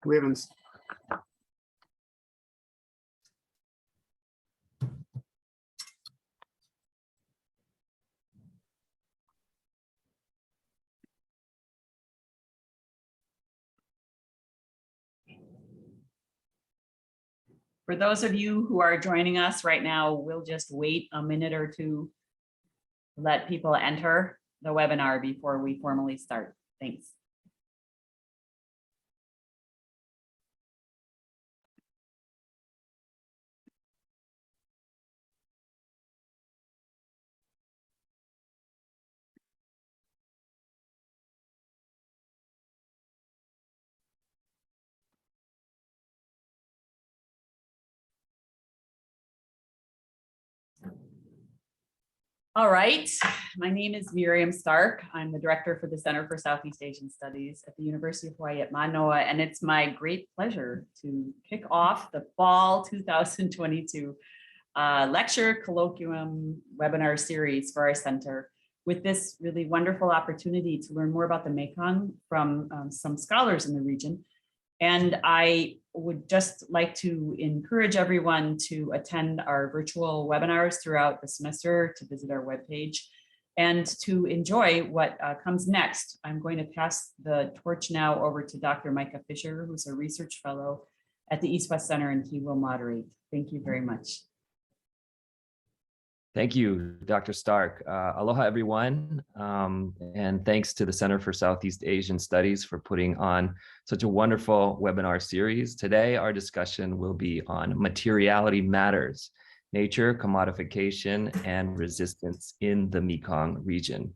Clearance. For those of you who are joining us right now, we'll just wait a minute or two to let people enter the webinar before we formally start. Thanks. All right, my name is Miriam Stark. I'm the director for the Center for Southeast Asian Studies at the University of Hawaii at Manoa, and it's my great pleasure to kick off the fall 2022 lecture, colloquium, webinar series for our center with this really wonderful opportunity to learn more about the Mekong from some scholars in the region. And I would just like to encourage everyone to attend our virtual webinars throughout the semester, to visit our webpage, and to enjoy what comes next. I'm going to pass the torch now over to Dr. Micah Fisher, who's a research fellow at the East-West Center, and he will moderate. Thank you very much. Thank you, Dr. Stark. Aloha, everyone. And thanks to the Center for Southeast Asian Studies for putting on such a wonderful webinar series. Today, our discussion will be on materiality matters, nature, commodification, and resistance in the Mekong region.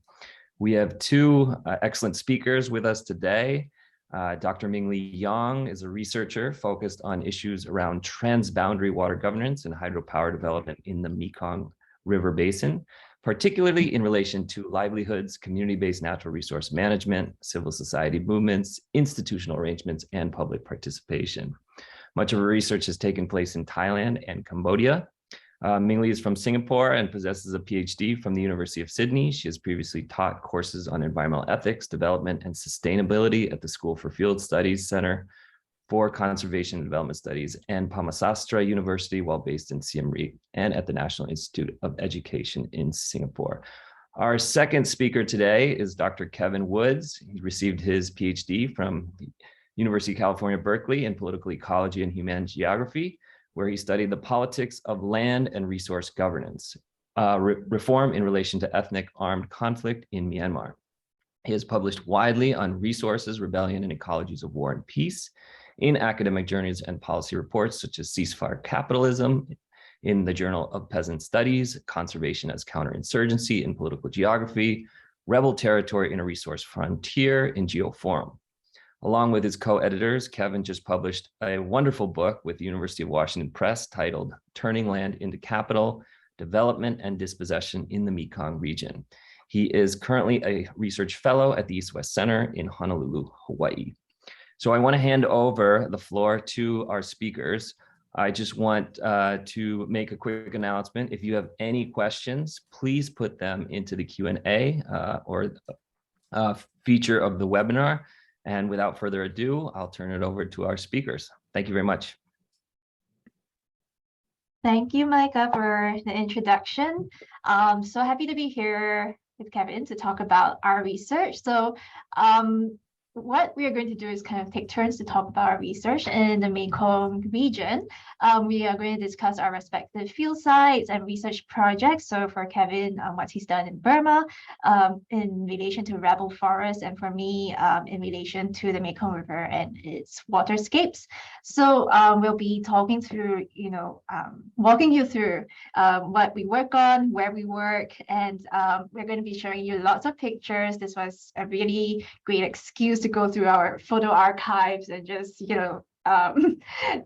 We have two excellent speakers with us today. Dr. Mingli Yang is a researcher focused on issues around transboundary water governance and hydropower development in the Mekong River Basin, particularly in relation to livelihoods, community-based natural resource management, civil society movements, institutional arrangements, and public participation. Much of her research has taken place in Thailand and Cambodia. Mingli is from Singapore and possesses a PhD from the University of Sydney. She has previously taught courses on environmental ethics, development, and sustainability at the School for Field Studies Center for Conservation and Development Studies and Pamasastra University while based in Siem Reap and at the National Institute of Education in Singapore. Our second speaker today is Dr. Kevin Woods. He received his PhD from the University of California, Berkeley in political ecology and human geography, where he studied the politics of land and resource governance, reform in relation to ethnic armed conflict in Myanmar. He has published widely on resources, rebellion, and ecologies of war and peace in academic journals and policy reports such as Ceasefire Capitalism in the Journal of Peasant Studies, Conservation as Counterinsurgency in Political Geography, Rebel Territory in a Resource Frontier in Geoforum. Along with his co-editors, Kevin just published a wonderful book with the University of Washington Press titled Turning Land into Capital, Development and Dispossession in the Mekong Region. He is currently a research fellow at the East-West Center in Honolulu, Hawaii. So I want to hand over the floor to our speakers. I just want to make a quick announcement. If you have any questions, please put them into the Q&A or feature of the webinar. And without further ado, I'll turn it over to our speakers. Thank you very much. Thank you, Micah, for the introduction. So happy to be here with Kevin to talk about our research. So what we are going to do is kind of take turns to talk about our research in the Mekong region. We are going to discuss our respective field sites and research projects. So for Kevin, what he's done in Burma in relation to rebel forests, and for me in relation to the Mekong River and its waterscapes. So we'll be talking through, walking you through what we work on, where we work, and we're going to be showing you lots of pictures. This was a really great excuse to go through our photo archives and just,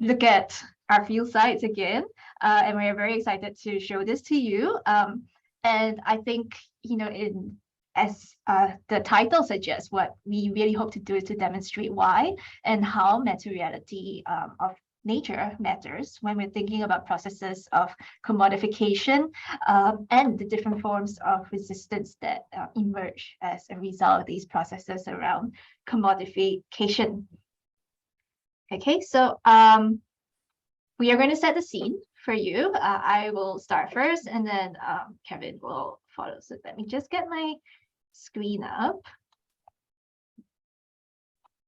look at our field sites again. And we're very excited to show this to you. And I think, as the title suggests, what we really hope to do is to demonstrate why and how materiality of nature matters when we're thinking about processes of commodification and the different forms of resistance that emerge as a result of these processes around commodification. Okay, so we are going to set the scene for you. I will start first, and then Kevin will follow. So let me just get my screen up.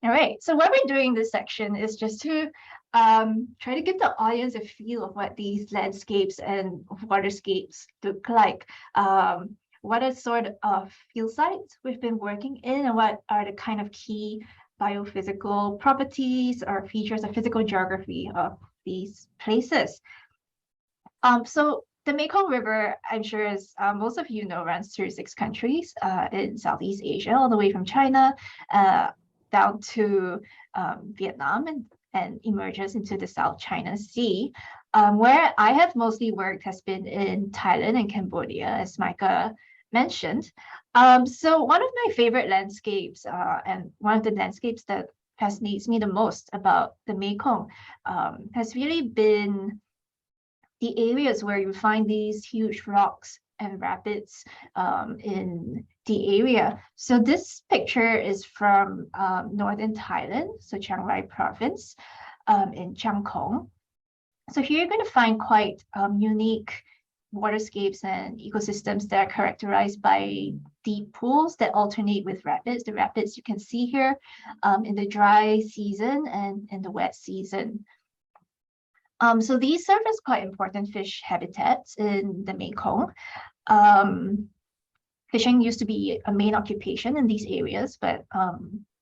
All right, so what we're doing in this section is just to try to give the audience a feel of what these landscapes and waterscapes look like. What are sort of field sites we've been working in, and what are the kind of key biophysical properties or features of physical geography of these places. So the Mekong River, I'm sure as most of you know, runs through 6 countries in Southeast Asia, all the way from China down to Vietnam and emerges into the South China Sea. Where I have mostly worked has been in Thailand and Cambodia, as Micah mentioned. So one of my favorite landscapes and one of the landscapes that fascinates me the most about the Mekong has really been the areas where you find these huge rocks and rapids in the area. So this picture is from northern Thailand, so Chiang Rai province in Chiang Khong. So here you're going to find quite unique waterscapes and ecosystems that are characterized by deep pools that alternate with rapids. The rapids you can see here in the dry season and in the wet season. So these serve as quite important fish habitats in the Mekong. Fishing used to be a main occupation in these areas, but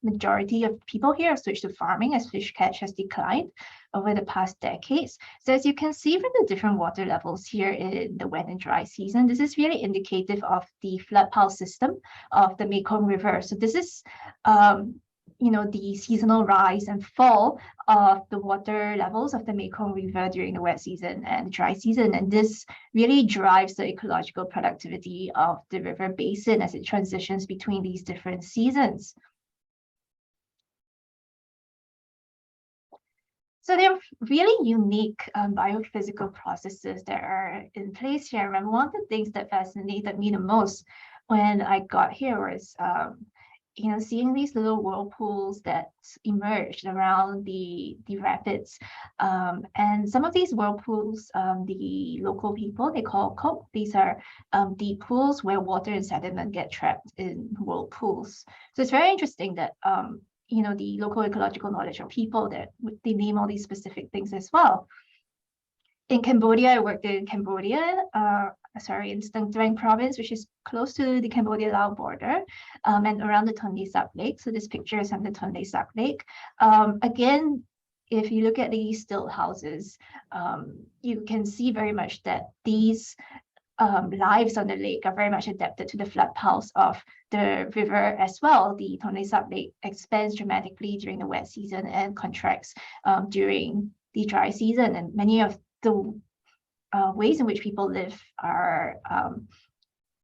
majority of people here have switched to farming as fish catch has declined over the past decades. So as you can see from the different water levels here in the wet and dry season, this is really indicative of the flood pulse system of the Mekong River. So this is the seasonal rise and fall of the water levels of the Mekong River during the wet season and the dry season. And this really drives the ecological productivity of the river basin as it transitions between these different seasons. So there are really unique biophysical processes that are in place here. I remember one of the things that fascinated me the most when I got here was seeing these little whirlpools that emerged around the rapids. And some of these whirlpools, the local people, they call kop. These are deep pools where water and sediment get trapped in whirlpools. So it's very interesting that the local ecological knowledge of people that they name all these specific things as well. In Cambodia, I worked in Cambodia, in Stung Treng province, which is close to the Cambodia-Laos border, and around the Tonle Sap Lake. So this picture is from the Tonle Sap Lake. Again, if you look at these stilt houses, you can see very much that these lives on the lake are very much adapted to the flood pulse of the river as well. The Tonle Sap Lake expands dramatically during the wet season and contracts during the dry season. And many of the ways in which people live are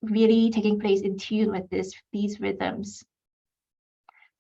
really taking place in tune with these rhythms.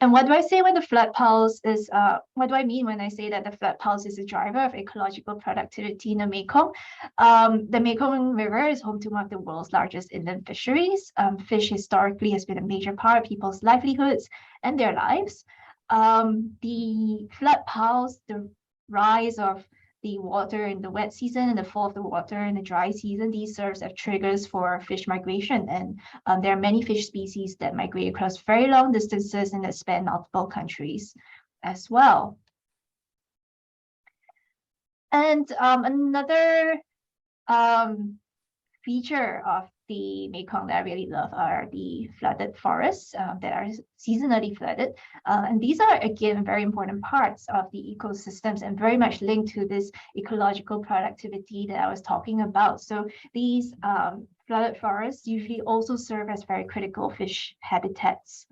And what do I say when the flood pulse is, what do I mean when I say that the flood pulse is a driver of ecological productivity in the Mekong? The Mekong River is home to one of the world's largest inland fisheries. Fish historically has been a major part of people's livelihoods and their lives. The flood pulse, the rise of the water in the wet season and the fall of the water in the dry season, these serves as triggers for fish migration. And there are many fish species that migrate across very long distances and that span multiple countries as well. And another feature of the Mekong that I really love are the flooded forests that are seasonally flooded. And these are, again, very important parts of the ecosystems and very much linked to this ecological productivity that I was talking about. So these flooded forests usually also serve as very critical fish habitats.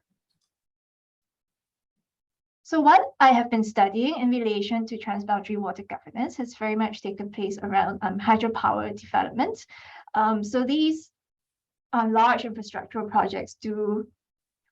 So what I have been studying in relation to transboundary water governance has very much taken place around hydropower development. So these large infrastructural projects do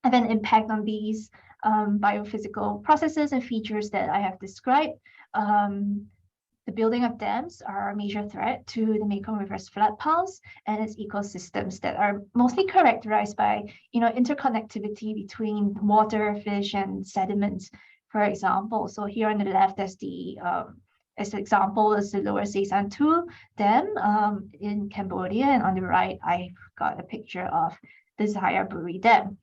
have an impact on these biophysical processes and features that I have described. The building of dams are a major threat to the Mekong River's flood pulse and its ecosystems that are mostly characterized by interconnectivity between water, fish, and sediments for example. So here on the left, there's as an example, is the Lower Sesantu Dam in Cambodia, and on the right, I've got a picture of the Xayaburi Dam.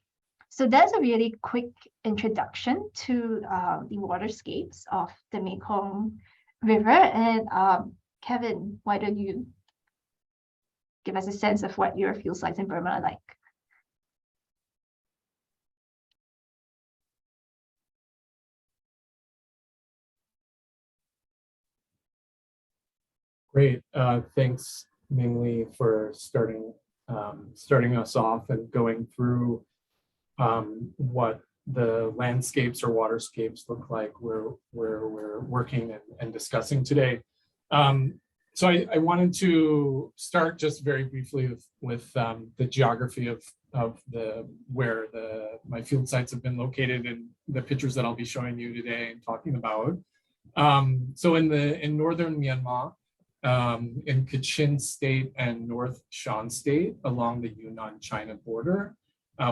So that's a really quick introduction to the waterscapes of the Mekong River. And Kevin, why don't you give us a sense of what your field sites in Burma are like? Great. Thanks, Ming-Li, for starting us off and going through what the landscapes or waterscapes look like where we're working and discussing today. So I wanted to start just very briefly with the geography of where my field sites have been located and the pictures that I'll be showing you today and talking about. So in northern Myanmar, in Kachin State and North Shan State along the Yunnan-China border,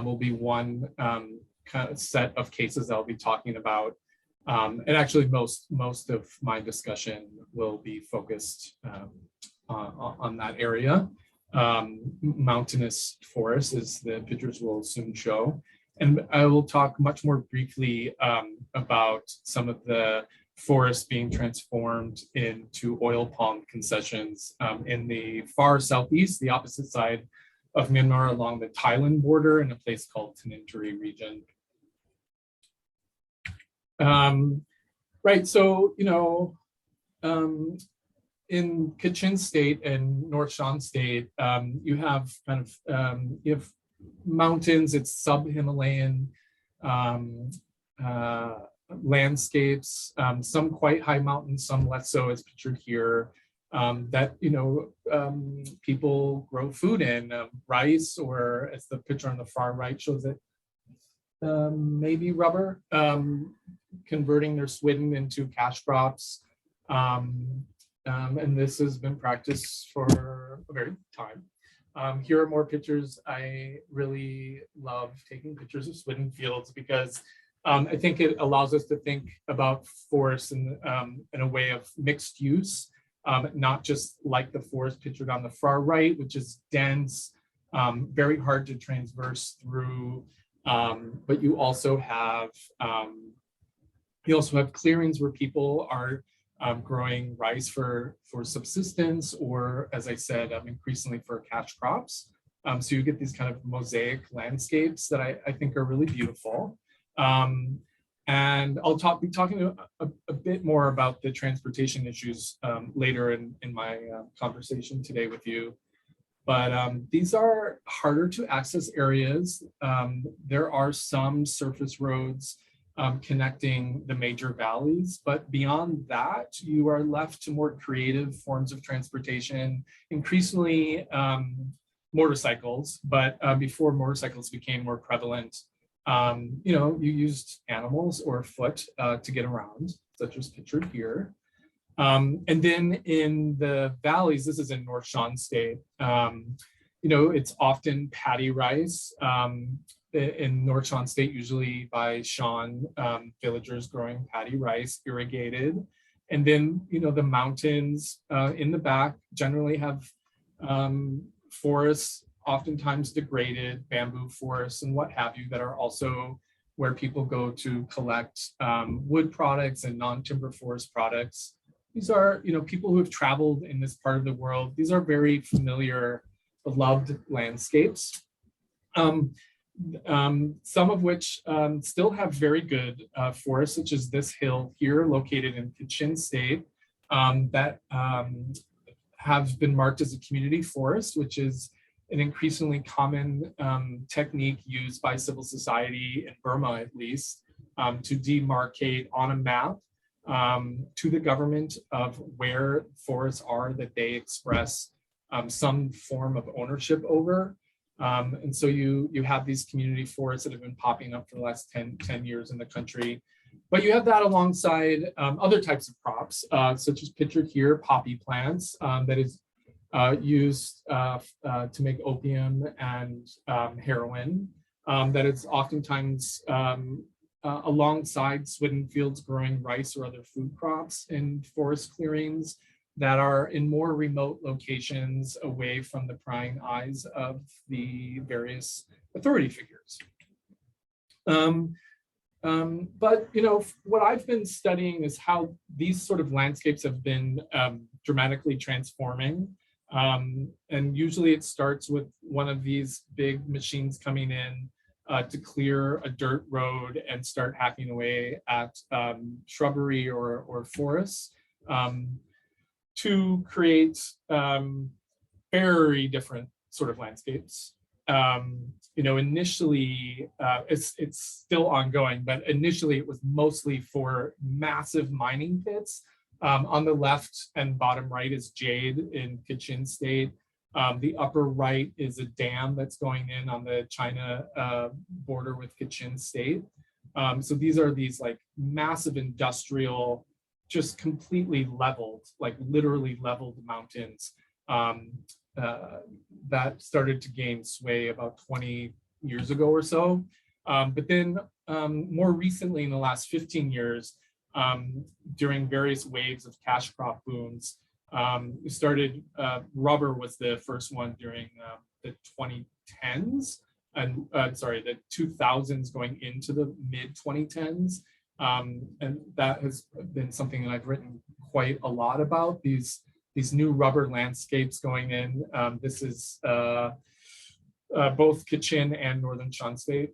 will be one kind of set of cases I'll be talking about. And actually most of my discussion will be focused on that area. Mountainous forest, as the pictures will soon show. And I will talk much more briefly about some of the forests being transformed into oil palm concessions in the far southeast, the opposite side of Myanmar along the Thailand border in a place called Tanintiri region. Right, so, in Kachin State and North Shan State, you have kind of, you have mountains, it's sub-Himalayan landscapes, some quite high mountains, some less so, as pictured here, that, people grow food in, rice, or as the picture on the far right shows it, maybe rubber, converting their swidden into cash crops. And this has been practiced for a very time. Here are more pictures. I really love taking pictures of swidden fields because I think it allows us to think about forests in a way of mixed use, not just like the forest pictured on the far right, which is dense, very hard to transverse through, but you also have clearings where people are growing rice for subsistence, or, as I said, increasingly for cash crops. So you get these kind of mosaic landscapes that I think are really beautiful. And I'll be talking a bit more about the transportation issues later in my conversation today with you. But these are harder to access areas. There are some surface roads connecting the major valleys, but beyond that, you are left to more creative forms of transportation, increasingly motorcycles, but before motorcycles became more prevalent, you used animals or foot to get around, such as pictured here. And then in the valleys, this is in North Shan State, it's often paddy rice. In North Shan State, usually by Shan villagers growing paddy rice, irrigated. And then, the mountains in the back generally have forests, oftentimes degraded, bamboo forests and what have you, that are also where people go to collect wood products and non-timber forest products. These are, people who have traveled in this part of the world. These are very familiar, beloved landscapes. Some of which still have very good forests, such as this hill here located in Kachin State, that have been marked as a community forest, which is an increasingly common technique used by civil society in Burma, at least, to demarcate on a map to the government of where forests are that they express some form of ownership over. And so you have these community forests that have been popping up for the last 10 years in the country. But you have that alongside other types of crops, such as pictured here, poppy plants, that is used to make opium and heroin, that is oftentimes alongside swidden fields growing rice or other food crops in forest clearings that are in more remote locations away from the prying eyes of the various authority figures. But what I've been studying is how these sort of landscapes have been dramatically transforming. And usually it starts with one of these big machines coming in to clear a dirt road and start hacking away at shrubbery or forests to create very different sort of landscapes. Initially, it's still ongoing, but initially it was mostly for massive mining pits. On the left and bottom right is jade in Kachin State. The upper right is a dam that's going in on the China border with Kachin State. So these are these like massive industrial, just completely leveled, like literally leveled mountains that started to gain sway about 20 years ago or so. But then more recently in the last 15 years, during various waves of cash crop booms, we started, rubber was the first one during the 2010s, and the 2000s going into the mid 2010s. And that has been something that I've written quite a lot about, these new rubber landscapes going in. This is both Kachin and Northern Shan State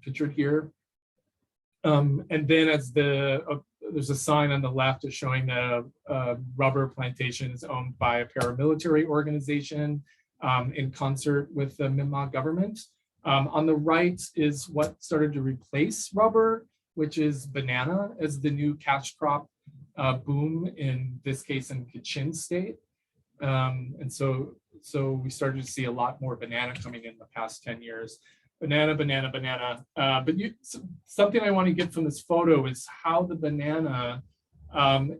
pictured here. And then as there's a sign on the left is showing the rubber plantation is owned by a paramilitary organization in concert with the Myanmar government. On the right is what started to replace rubber, which is banana as the new cash crop boom, in this case in Kachin State. And so we started to see a lot more banana coming in the past 10 years. Banana. But something I want to get from this photo is how the banana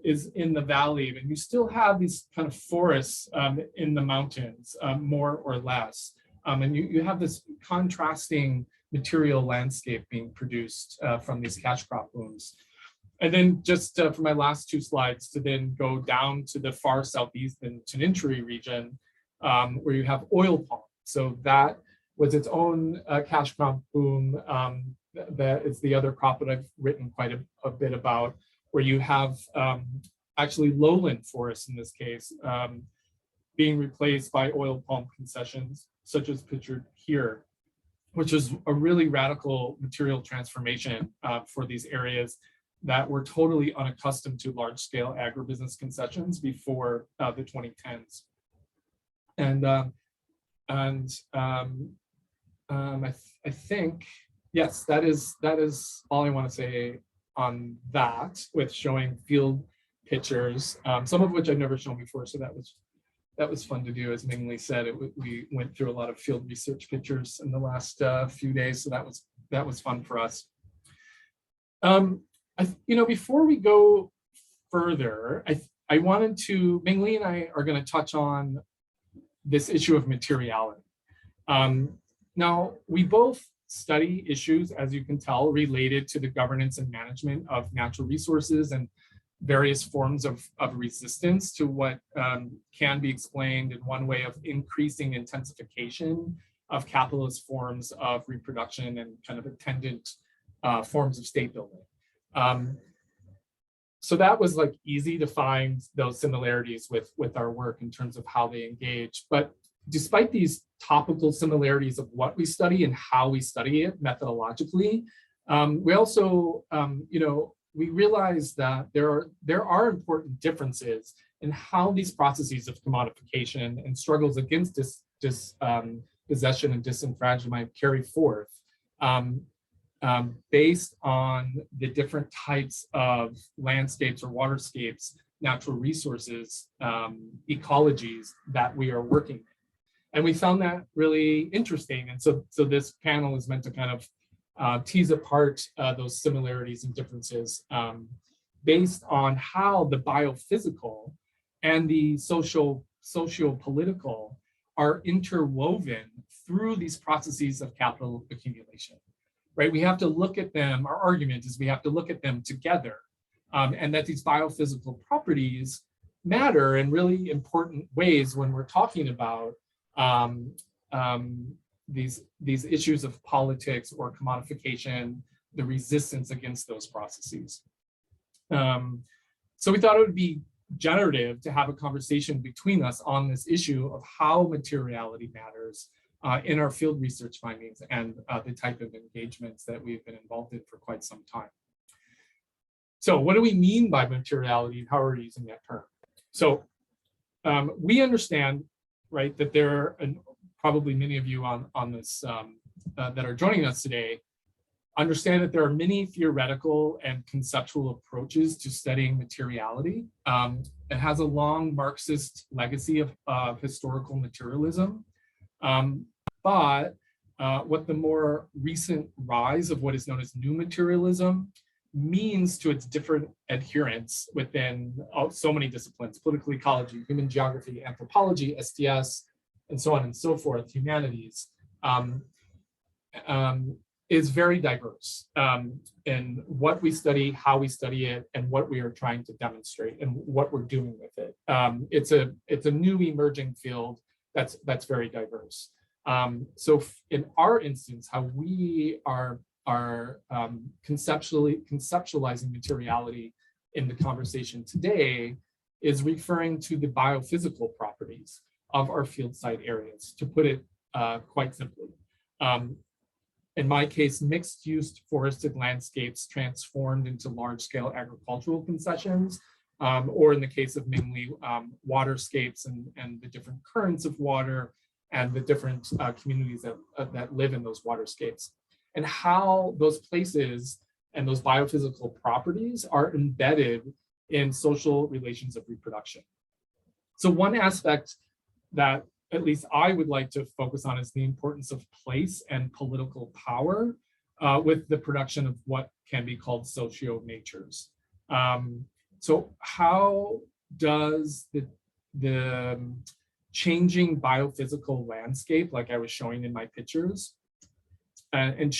is in the valley, and you still have these kind of forests in the mountains, more or less. And you have this contrasting material landscape being produced from these cash crop booms. And then just for my last two slides, to then go down to the far southeast in Tanintiri region, where you have oil palm. So that was its own cash crop boom. That is the other crop that I've written quite a bit about, where you have actually lowland forests in this case, being replaced by oil palm concessions, such as pictured here, which is a really radical material transformation for these areas that were totally unaccustomed to large-scale agribusiness concessions before the 2010s. And I think, yes, that is all I want to say on that, with showing field pictures, some of which I've never shown before. So that was fun to do. As Ming Lee said, we went through a lot of field research pictures in the last few days. So that was fun for us. Before we go further, I wanted to, Ming Lee and I are going to touch on this issue of materiality. Now, we both study issues, as you can tell, related to the governance and management of natural resources and various forms of resistance to what can be explained in one way of increasing intensification of capitalist forms of reproduction and kind of attendant forms of state building. So that was like easy to find those similarities with our work in terms of how they engage. But despite these topical similarities of what we study and how we study it methodologically, we also, we realize that there are important differences in how these processes of commodification and struggles against dispossession and disenfranchisement carry forth, based on the different types of landscapes or waterscapes, natural resources, ecologies that we are working in. And we found that really interesting. And so this panel is meant to kind of tease apart those similarities and differences based on how the biophysical and the socio-political are interwoven through these processes of capital accumulation. right? We have to look at them, our argument is we have to look at them together, and that these biophysical properties matter in really important ways when we're talking about these issues of politics or commodification, the resistance against those processes. So we thought it would be generative to have a conversation between us on this issue of how materiality matters in our field research findings and the type of engagements that we've been involved in for quite some time. So what do we mean by materiality and how are we using that term? So we understand, right, that there are, and probably many of you on this that are joining us today, understand that there are many theoretical and conceptual approaches to studying materiality. It has a long Marxist legacy of historical materialism. But what the more recent rise of what is known as new materialism means to its different adherents within so many disciplines: political ecology, human geography, anthropology, STS, and so on and so forth, humanities, is very diverse in what we study, how we study it, and what we are trying to demonstrate and what we're doing with it. It's a new emerging field that's very diverse. So in our instance, how we are conceptualizing materiality in the conversation today is referring to the biophysical properties of our field site areas, to put it quite simply. In my case, mixed-use forested landscapes transformed into large-scale agricultural concessions, or in the case of mainly waterscapes and the different currents of water and the different communities that live in those waterscapes, and how those places and those biophysical properties are embedded in social relations of reproduction. So one aspect that at least I would like to focus on is the importance of place and political power with the production of what can be called socio-natures. So how does the changing biophysical landscape, like I was showing in my pictures, and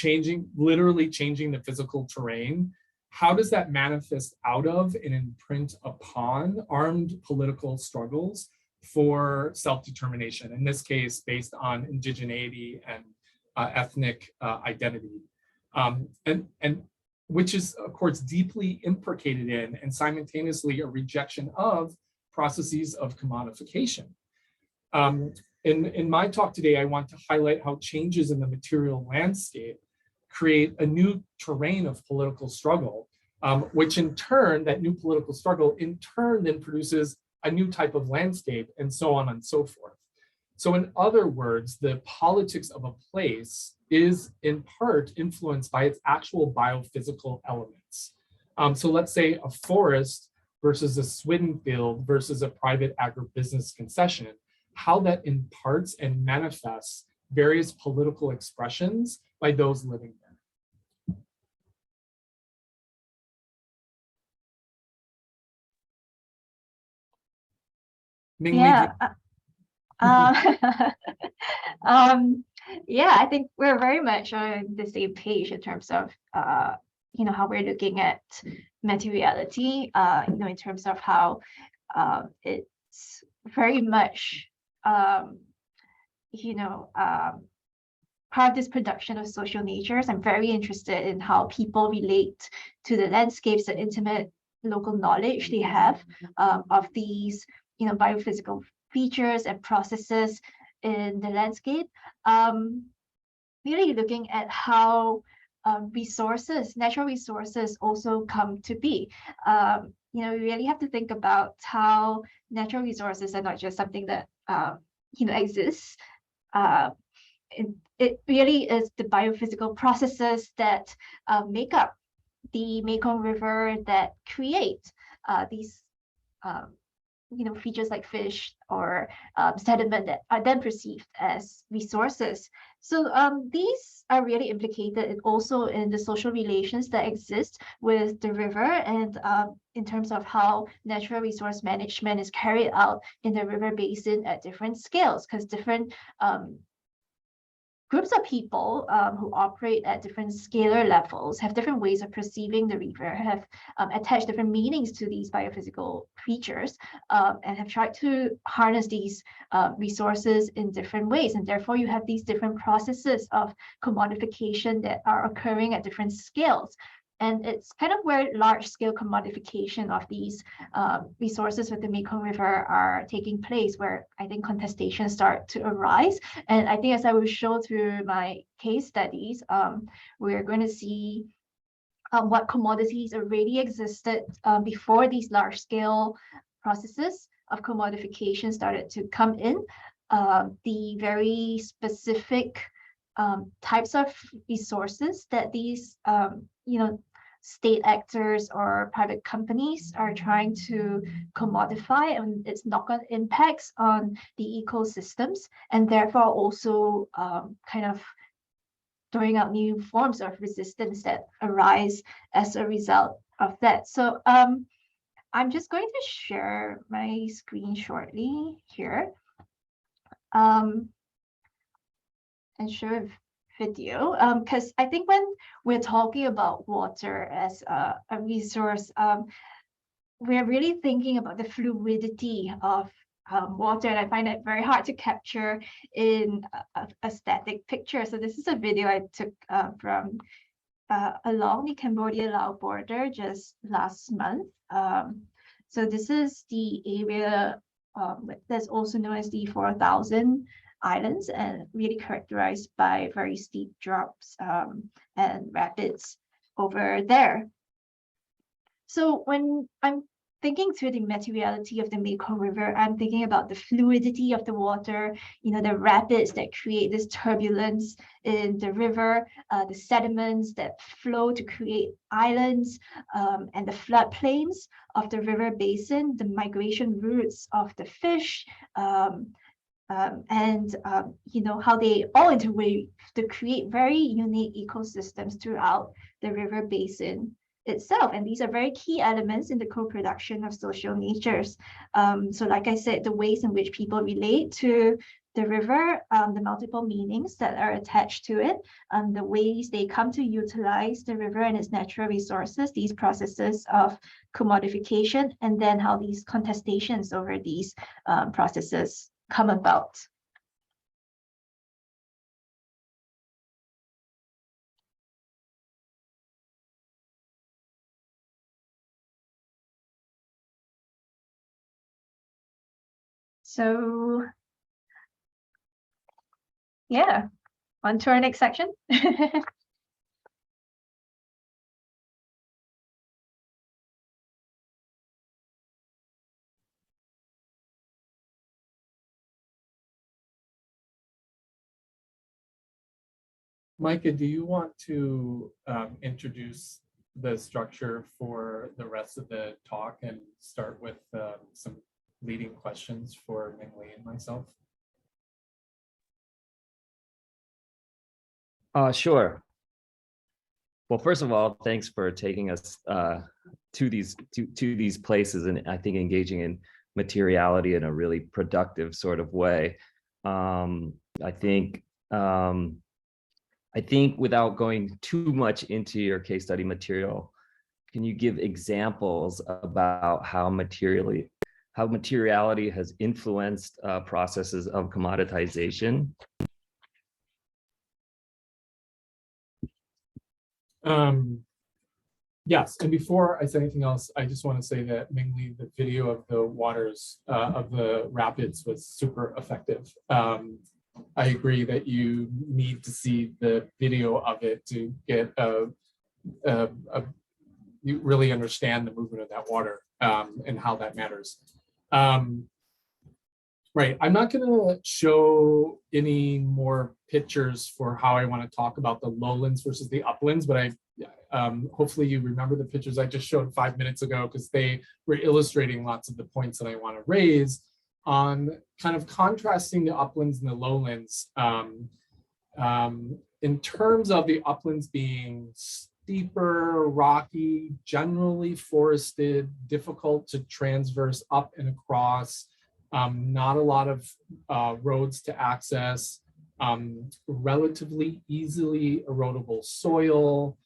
literally changing the physical terrain, how does that manifest out of and imprint upon armed political struggles for self-determination, in this case, based on indigeneity and ethnic identity, and which is, of course, deeply implicated in and simultaneously a rejection of processes of commodification. In my talk today, I want to highlight how changes in the material landscape create a new terrain of political struggle, which in turn, that new political struggle in turn then produces a new type of landscape, and so on and so forth. So in other words, the politics of a place is in part influenced by its actual biophysical elements. So let's say a forest versus a swidden field versus a private agribusiness concession, how that imparts and manifests various political expressions by those living there. Yeah. Yeah, I think we're very much on the same page in terms of how we're looking at materiality, in terms of how it's very much part of this production of social natures. I'm very interested in how people relate to the landscapes, the intimate local knowledge they have of these biophysical features and processes in the landscape. Really looking at how natural resources also come to be. We really have to think about how natural resources are not just something that exists. It really is the biophysical processes that make up the Mekong River, that create these features like fish or sediment that are then perceived as resources. So these are really implicated also in the social relations that exist with the river, and in terms of how natural resource management is carried out in the river basin at different scales, because different groups of people who operate at different scalar levels, have different ways of perceiving the river, have attached different meanings to these biophysical features, and have tried to harness these resources in different ways. And therefore, you have these different processes of commodification that are occurring at different scales. And it's kind of where large-scale commodification of these resources with the Mekong River are taking place, where I think contestations start to arise. And I think as I will show through my case studies, we're going to see what commodities already existed before these large-scale processes of commodification started to come in. The very specific types of resources that these state actors or private companies are trying to commodify, and its knock-on impacts on the ecosystems, and therefore also kind of throwing out new forms of resistance that arise as a result of that. So I'm just going to share my screen shortly here and show video, because I think when we're talking about water as a resource, we're really thinking about the fluidity of water, and I find it very hard to capture in a static picture. So this is a video I took from along the Cambodia-Laos border just last month. So this is the area that's also known as the 4,000 islands, and really characterized by very steep drops and rapids over there. So when I'm thinking through the materiality of the Mekong River, I'm thinking about the fluidity of the water, the rapids that create this turbulence in the river, the sediments that flow to create islands, and the floodplains of the river basin, the migration routes of the fish, and how they all interweave to create very unique ecosystems throughout the river basin itself. And these are very key elements in the co-production of social natures. So like I said, the ways in which people relate to the river, the multiple meanings that are attached to it, the ways they come to utilize the river and its natural resources, these processes of commodification, and then how these contestations over these processes come about. So yeah, on to our next section. Micah, do you want to introduce the structure for the rest of the talk and start with some leading questions for Mingli and myself? Sure. Well, first of all, thanks for taking us to these places, and I think engaging in materiality in a really productive sort of way. I think without going too much into your case study material, can you give examples about how materiality has influenced processes of commoditization? Yes, and before I say anything else, I just want to say that Mingli, the video of the waters of the rapids was super effective. I agree that you need to see the video of it to get you really understand the movement of that water and how that matters. Right, I'm not going to show any more pictures for how I want to talk about the lowlands versus the uplands, but hopefully you remember the pictures I just showed 5 minutes ago, because they were illustrating lots of the points that I want to raise on kind of contrasting the uplands and the lowlands. In terms of the uplands being steeper, rocky, generally forested, difficult to transverse up and across, not a lot of roads to access, relatively easily erodible soil,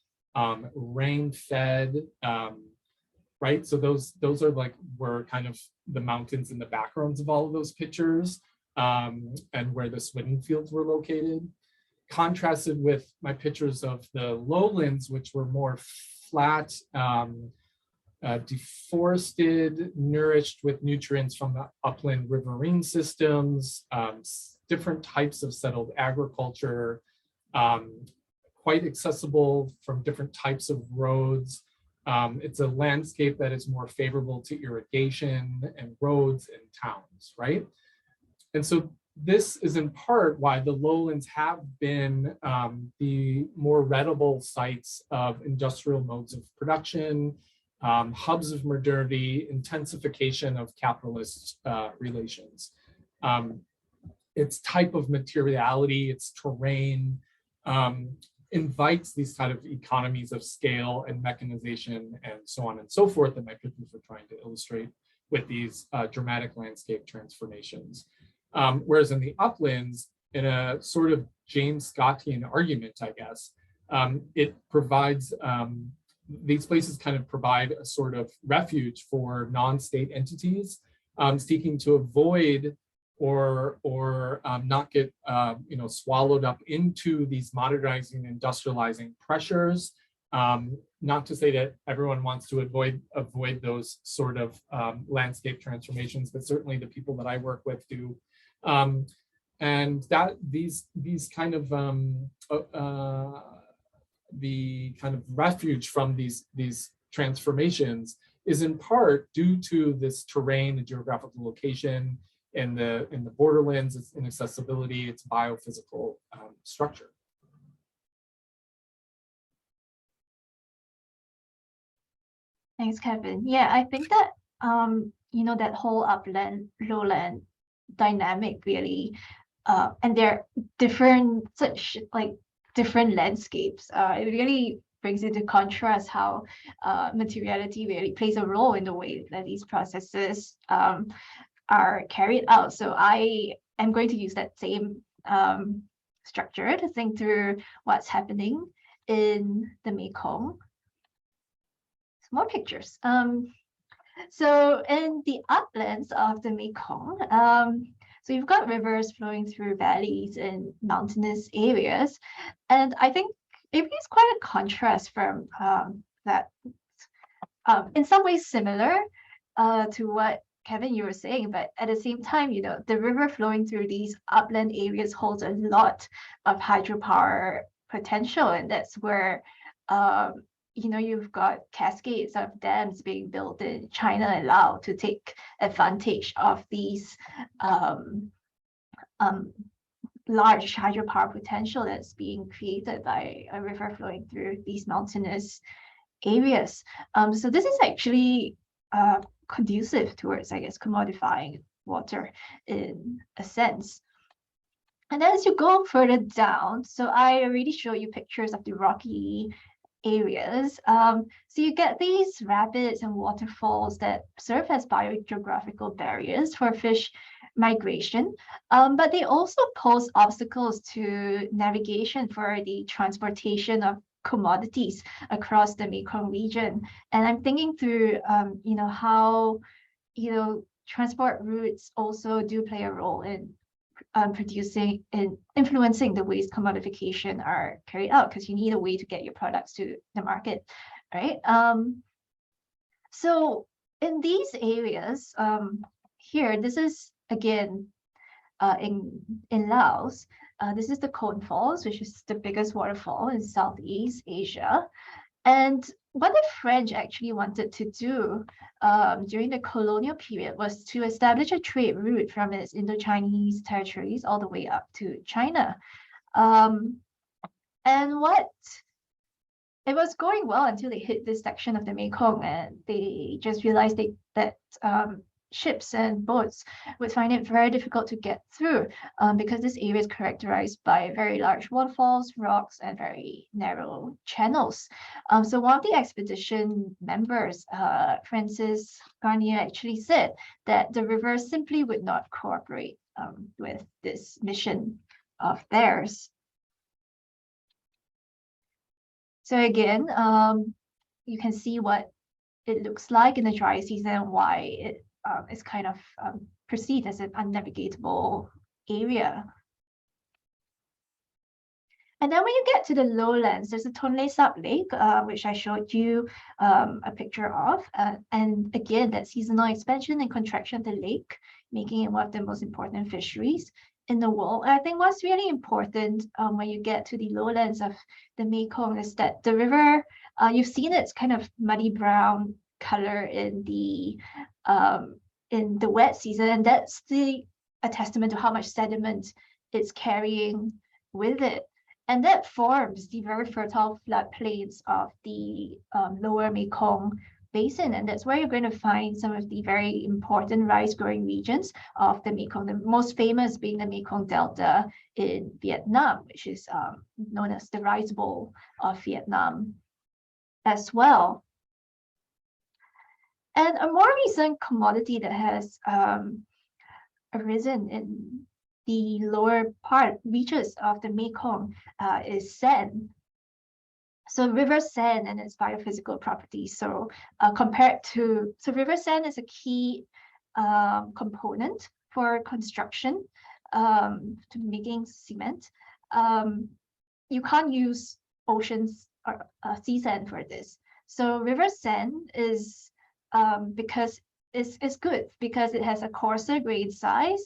rain-fed, right? So those are like were kind of the mountains in the backgrounds of all of those pictures, and where the swidden fields were located. Contrasted with my pictures of the lowlands, which were more flat, deforested, nourished with nutrients from the upland riverine systems, different types of settled agriculture, quite accessible from different types of roads. It's a landscape that is more favorable to irrigation and roads and towns, right? And so this is in part why the lowlands have been the more readable sites of industrial modes of production, hubs of modernity, intensification of capitalist relations. Its type of materiality, its terrain, invites these kind of economies of scale and mechanization and so on and so forth that my pictures are trying to illustrate with these dramatic landscape transformations. Whereas in the uplands, in a sort of James Scottian argument, I guess, it provides, these places kind of provide a sort of refuge for non-state entities seeking to avoid or not get swallowed up into these modernizing, industrializing pressures. Not to say that everyone wants to avoid those sort of landscape transformations, but certainly the people that I work with do. And that these kind of the kind of refuge from these transformations is in part due to this terrain, the geographical location, in the borderlands, its inaccessibility, its biophysical structure. Thanks, Kevin. Yeah, I think that that whole upland lowland dynamic really, and they're different, such like different landscapes. It really brings into contrast how materiality really plays a role in the way that these processes are carried out. So I am going to use that same structure to think through what's happening in the Mekong. Some more pictures. So in the uplands of the Mekong, so you've got rivers flowing through valleys and mountainous areas. And I think it is quite a contrast from that, in some ways similar to what Kevin, you were saying, but at the same time, the river flowing through these upland areas holds a lot of hydropower potential. And that's where, you've got cascades of dams being built in China and Laos to take advantage of these large hydropower potential that's being created by a river flowing through these mountainous areas. So this is actually conducive towards, I guess, commodifying water in a sense. And then as you go further down, so I already showed you pictures of the rocky areas. So you get these rapids and waterfalls that serve as biogeographical barriers for fish migration, but they also pose obstacles to navigation for the transportation of commodities across the Mekong region. And I'm thinking through, how, transport routes also do play a role in producing and influencing the ways commodification are carried out, because you need a way to get your products to the market, right? So in these areas, here, this is again in Laos. This is the Cone Falls, which is the biggest waterfall in Southeast Asia. And what the French actually wanted to do during the colonial period was to establish a trade route from its Indo-Chinese territories all the way up to China. And it was going well until they hit this section of the Mekong, and they just realized that ships and boats would find it very difficult to get through because this area is characterized by very large waterfalls, rocks, and very narrow channels. So one of the expedition members, Francis Garnier, actually said that the river simply would not cooperate with this mission. of theirs. So again, you can see what it looks like in the dry season and why it is kind of perceived as an unnavigatable area. And then when you get to the lowlands, there's a Tonle Sap Lake, which I showed you a picture of. And again, that seasonal expansion and contraction of the lake, making it one of the most important fisheries in the world. And I think what's really important when you get to the lowlands of the Mekong is that the river, you've seen its kind of muddy brown color in the wet season, and that's a testament to how much sediment it's carrying with it. And that forms the very fertile floodplains of the lower Mekong Basin. And that's where you're going to find some of the very important rice growing regions of the Mekong, the most famous being the Mekong Delta in Vietnam, which is known as the Rice Bowl of Vietnam as well. And a more recent commodity that has arisen in the lower reaches of the Mekong is sand. So river sand and its biophysical properties. So river sand is a key component for construction to making cement. You can't use oceans or sea sand for this. So river sand is because it's good because it has a coarser grain size.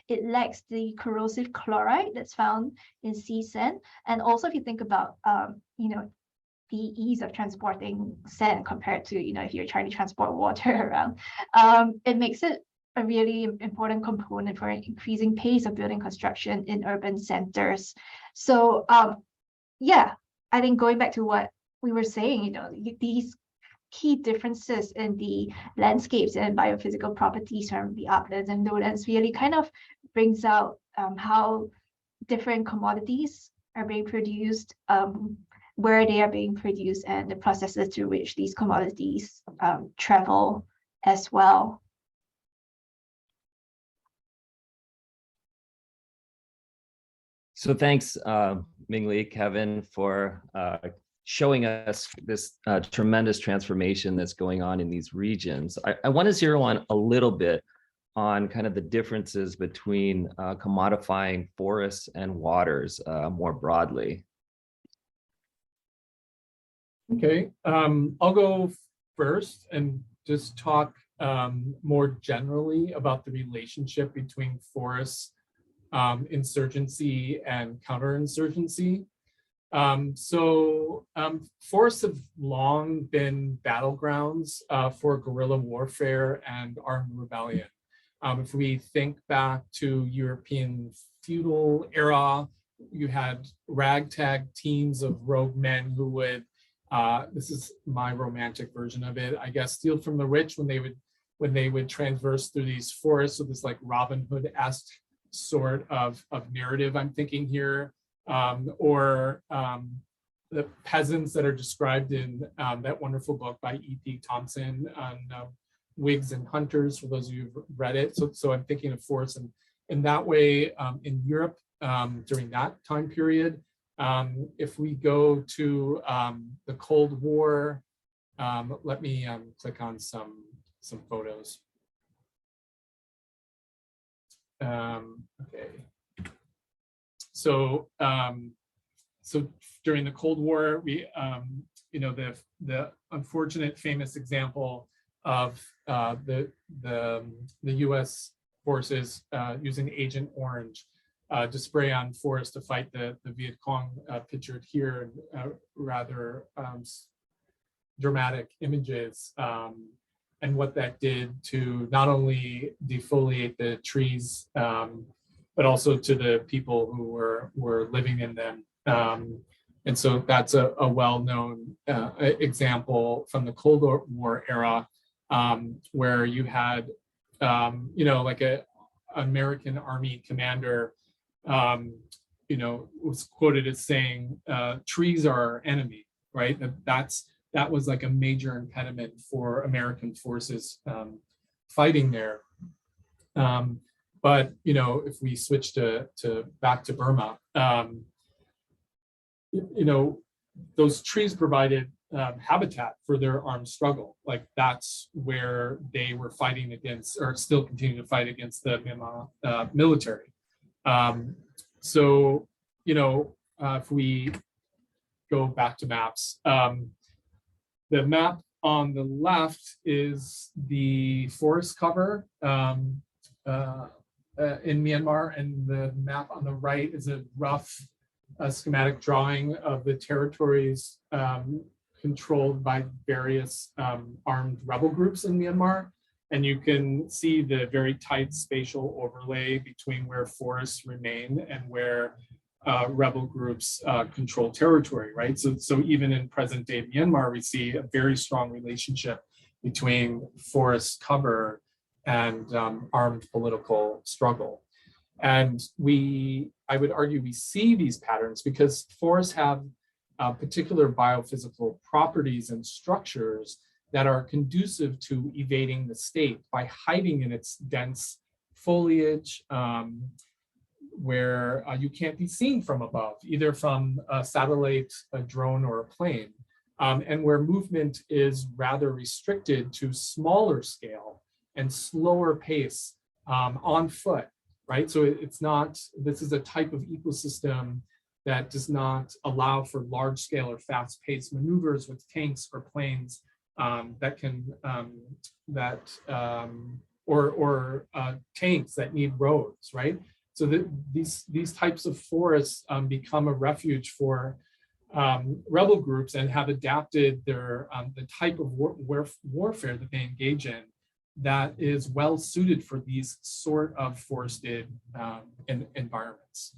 It lacks the corrosive chloride that's found in sea sand. And also if you think about, the ease of transporting sand compared to, if you're trying to transport water around, it makes it a really important component for an increasing pace of building construction in urban centers. So yeah, I think going back to what we were saying, these key differences in the landscapes and biophysical properties from the uplands and lowlands really kind of brings out how different commodities are being produced, where they are being produced, and the processes through which these commodities travel as well. So thanks, Ming-Li, Kevin, for showing us this tremendous transformation that's going on in these regions. I want to zero on a little bit on kind of the differences between commodifying forests and waters more broadly. Okay, I'll go first and just talk more generally about the relationship between forests, insurgency, and counterinsurgency. Forests have long been battlegrounds for guerrilla warfare and armed rebellion. If we think back to European feudal era, you had ragtag teams of rogue men who would, this is my romantic version of it, I guess, steal from the rich when they would transverse through these forests. So this like Robin Hood-esque sort of narrative I'm thinking here. Or the peasants that are described in that wonderful book by E.P. Thompson on Whigs and Hunters, for those of you who've read it. So I'm thinking of forests in that way in Europe during that time period. If we go to the Cold War, let me click on some photos. Okay. So during the Cold War, we, the unfortunate famous example of the U.S. forces using Agent Orange to spray on forests to fight the Viet Cong, pictured here, rather dramatic images, and what that did to not only defoliate the trees, but also to the people who were living in them. And so that's a well-known example from the Cold War era, where you had, like an American Army commander, was quoted as saying, trees are our enemy, right? That was like a major impediment for American forces fighting there. But if we switch to back to Burma, those trees provided habitat for their armed struggle. Like that's where they were fighting against, or still continue to fight against, the Myanmar military. So if we go back to maps, the map on the left is the forest cover in Myanmar, and the map on the right is a rough schematic drawing of the territories controlled by various armed rebel groups in Myanmar. And you can see the very tight spatial overlay between where forests remain and where rebel groups control territory, right? So even in present day Myanmar, we see a very strong relationship between forest cover and armed political struggle. And I would argue we see these patterns because forests have particular biophysical properties and structures that are conducive to evading the state by hiding in its dense foliage, where you can't be seen from above, either from a satellite, a drone, or a plane, and where movement is rather restricted to smaller scale and slower pace on foot, right? So this is a type of ecosystem that does not allow for large scale or fast paced maneuvers with tanks or planes or tanks that need roads, right? So these types of forests become a refuge for rebel groups and have adapted their the type of warfare that they engage in that is well suited for these sort of forested environments.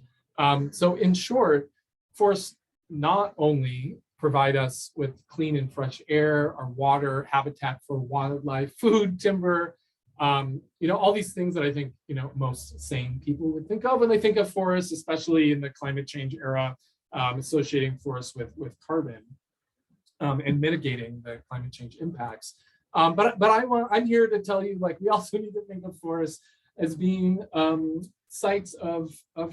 So in short, forests not only provide us with clean and fresh air, our water, habitat for wildlife, food, timber, all these things that I think, most sane people would think of when they think of forests, especially in the climate change era, associating forests with carbon and mitigating the climate change impacts. But I'm here to tell you, we also need to think of forests as being sites of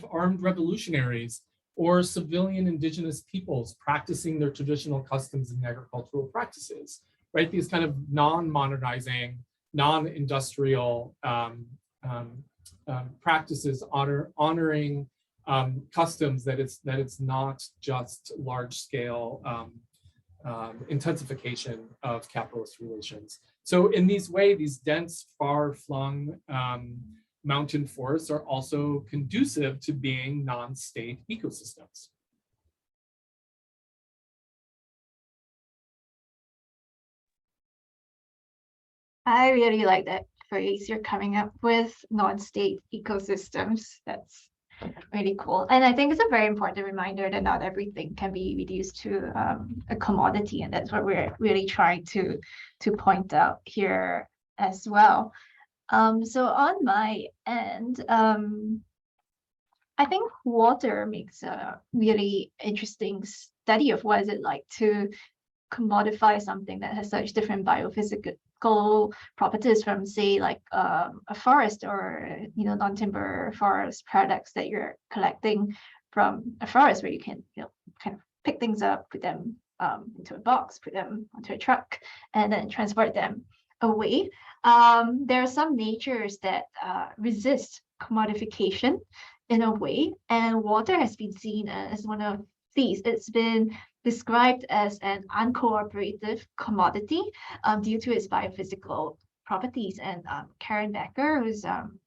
armed revolutionaries or civilian indigenous peoples practicing their traditional customs and agricultural practices, right? These kind of non-modernizing, non-industrial practices honoring customs that it's not just large-scale intensification of capitalist relations. So in these ways, these dense, far-flung mountain forests are also conducive to being non-state ecosystems. I really like that phrase you're coming up with, non-state ecosystems. That's really cool. And I think it's a very important reminder that not everything can be reduced to a commodity. And that's what we're really trying to point out here as well. So on my end, I think water makes a really interesting study of what is it like to commodify something that has such different biophysical properties from, say, like a forest or non-timber forest products that you're collecting from a forest, where you can kind of pick things up, put them into a box, put them onto a truck, and then transport them away. There are some natures that resist commodification in a way, and water has been seen as one of these. It's been described as an uncooperative commodity due to its biophysical properties. And Karen Becker, who's one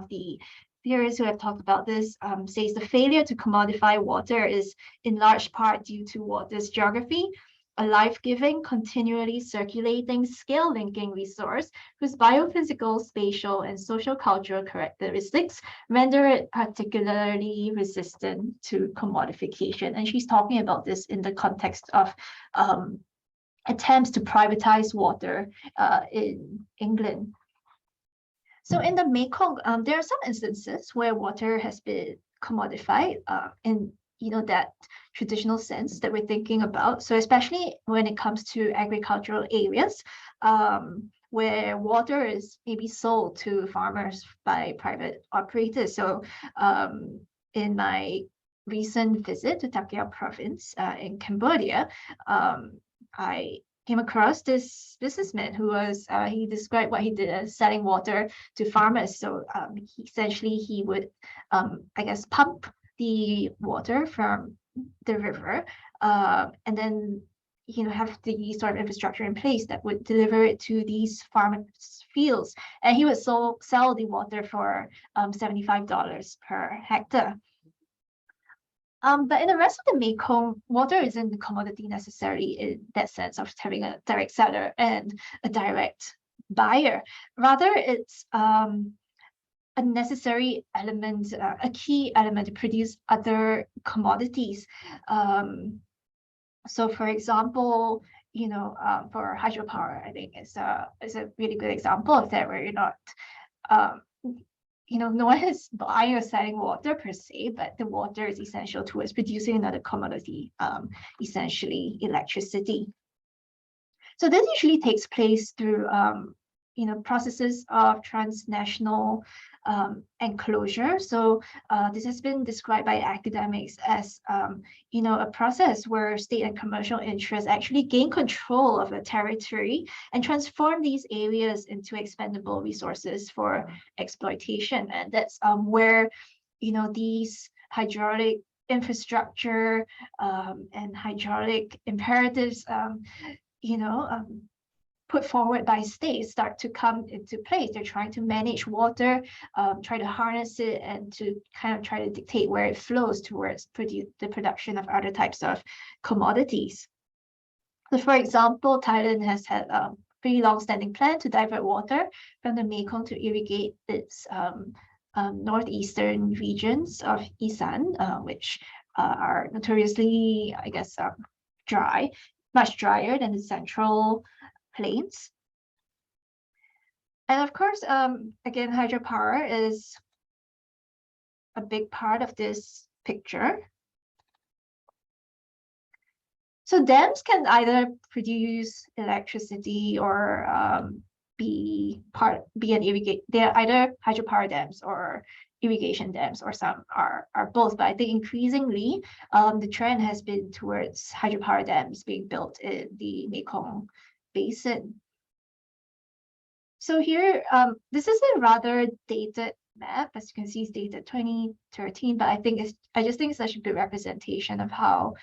of the theorists who have talked about this, says the failure to commodify water is in large part due to water's geography, a life-giving, continually circulating, scale-linking resource whose biophysical, spatial, and social cultural characteristics render it particularly resistant to commodification. And she's talking about this in the context of attempts to privatize water in England. So in the Mekong, there are some instances where water has been commodified in that traditional sense that we're thinking about. So especially when it comes to agricultural areas, where water is maybe sold to farmers by private operators. So in my recent visit to Tak Yau province in Cambodia, I came across this businessman who was, he described what he did as selling water to farmers. So essentially he would, I guess, pump the water from the river and then have the sort of infrastructure in place that would deliver it to these farmers' fields. And he would sell the water for $75 per hectare. But in the rest of the Mekong, water isn't a commodity necessarily in that sense of having a direct seller and a direct buyer. Rather, it's a necessary element, a key element to produce other commodities. So, for example, for hydropower, I think is a really good example of that, where you're not no one is buying or selling water per se, but the water is essential towards producing another commodity, essentially electricity. So this usually takes place through, processes of transnational enclosure. So this has been described by academics as, a process where state and commercial interests actually gain control of a territory and transform these areas into expendable resources for exploitation. And that's where, these hydraulic infrastructure and hydraulic imperatives, put forward by states start to come into place. They're trying to manage water, try to harness it, and to kind of try to dictate where it flows towards the production of other types of commodities. So, for example, Thailand has had a pretty long-standing plan to divert water from the Mekong to irrigate its northeastern regions of Isan, which are notoriously, I guess, dry, much drier than the central plains. And of course, again, hydropower is a big part of this picture. So dams can either produce electricity or they're either hydropower dams or irrigation dams, or some are both. But I think increasingly, the trend has been towards hydropower dams being built in the Mekong Basin. So here, this is a rather dated map. As you can see, it's dated 2013, but I just think it's such a good representation of how,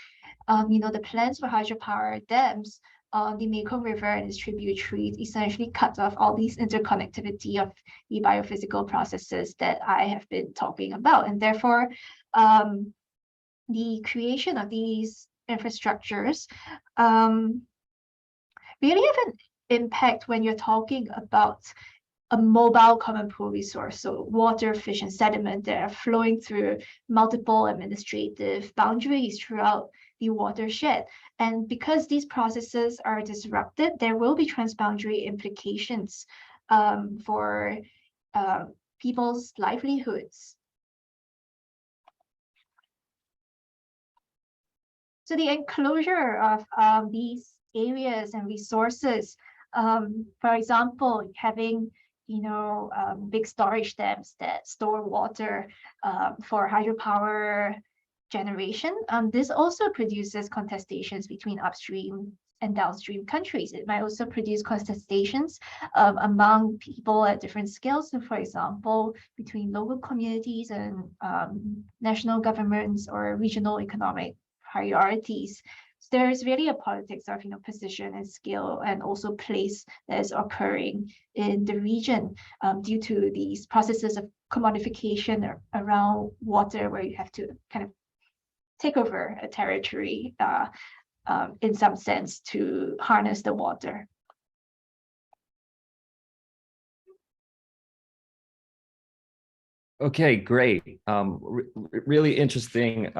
the plans for hydropower dams on the Mekong River and its tributaries essentially cut off all these interconnectivity of the biophysical processes that I have been talking about. And therefore, the creation of these infrastructures really have an impact when you're talking about a mobile common pool resource. So water, fish, and sediment that are flowing through multiple administrative boundaries throughout the watershed. And because these processes are disrupted, there will be transboundary implications for people's livelihoods. So the enclosure of these areas and resources, for example, having big storage dams that store water for hydropower generation, this also produces contestations between upstream and downstream countries. It might also produce contestations among people at different scales. So, for example, between local communities and national governments or regional economic priorities. So there's really a politics of position and scale, and also place that is occurring in the region due to these processes of commodification around water, where you have to kind of take over a territory in some sense to harness the water. Okay, great. Really interesting.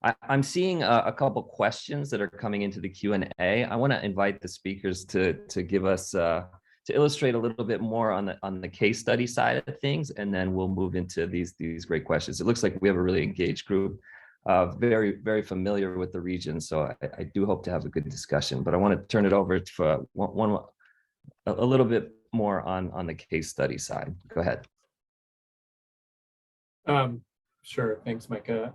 I'm seeing a couple questions that are coming into the Q&A. I want to invite the speakers to give us to illustrate a little bit more on the case study side of things, and then we'll move into these great questions. It looks like we have a really engaged group. very, very familiar with the region. So I do hope to have a good discussion, but I want to turn it over to a little bit more on the case study side. Go ahead. Sure, thanks, Micah.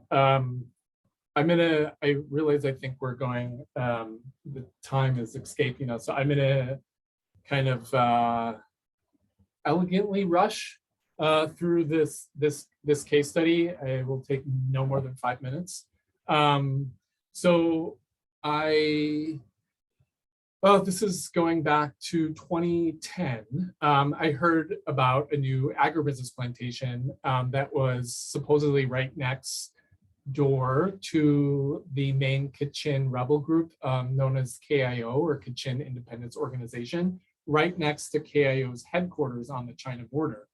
I realize I think we're going, the time is escaping us. So I'm gonna kind of elegantly rush through this case study. It will take no more than 5 minutes. This is going back to 2010. I heard about a new agribusiness plantation that was supposedly right next door to the main Kachin rebel group known as KIO, or Kachin Independence Organization, right next to KIO's headquarters on the China border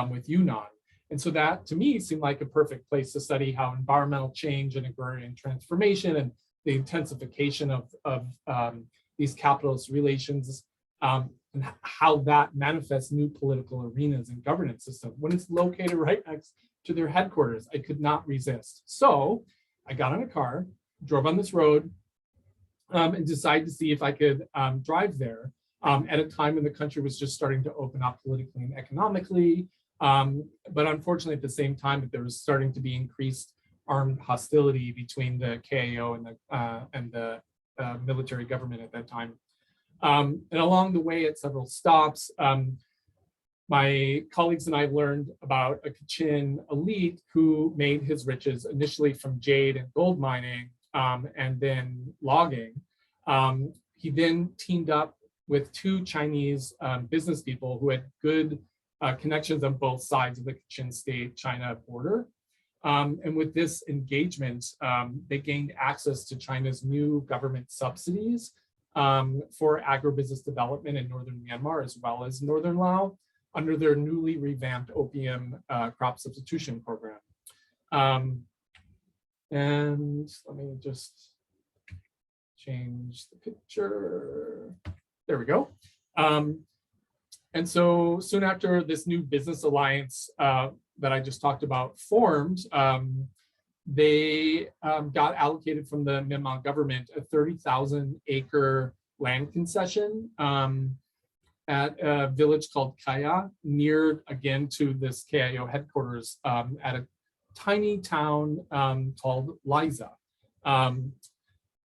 with Yunnan. And so that to me seemed like a perfect place to study how environmental change and agrarian transformation and the intensification of these capitalist relations and how that manifests new political arenas and governance systems when it's located right next to their headquarters. I could not resist. So I got in a car, drove on this road, and decided to see if I could drive there at a time when the country was just starting to open up politically and economically. But unfortunately, at the same time, there was starting to be increased armed hostility between the KAO and the military government at that time. And along the way at several stops, my colleagues and I learned about a Kachin elite who made his riches initially from jade and gold mining and then logging. He then teamed up with two Chinese business people who had good connections on both sides of the Kachin state-China border. And with this engagement, they gained access to China's new government subsidies for agribusiness development in northern Myanmar as well as northern Laos under their newly revamped opium crop substitution program. And let me just change the picture. There we go. And so soon after this new business alliance that I just talked about formed, they got allocated from the Myanmar government a 30,000 acre land concession at a village called Kaya, near again to this KIO headquarters at a tiny town called Liza.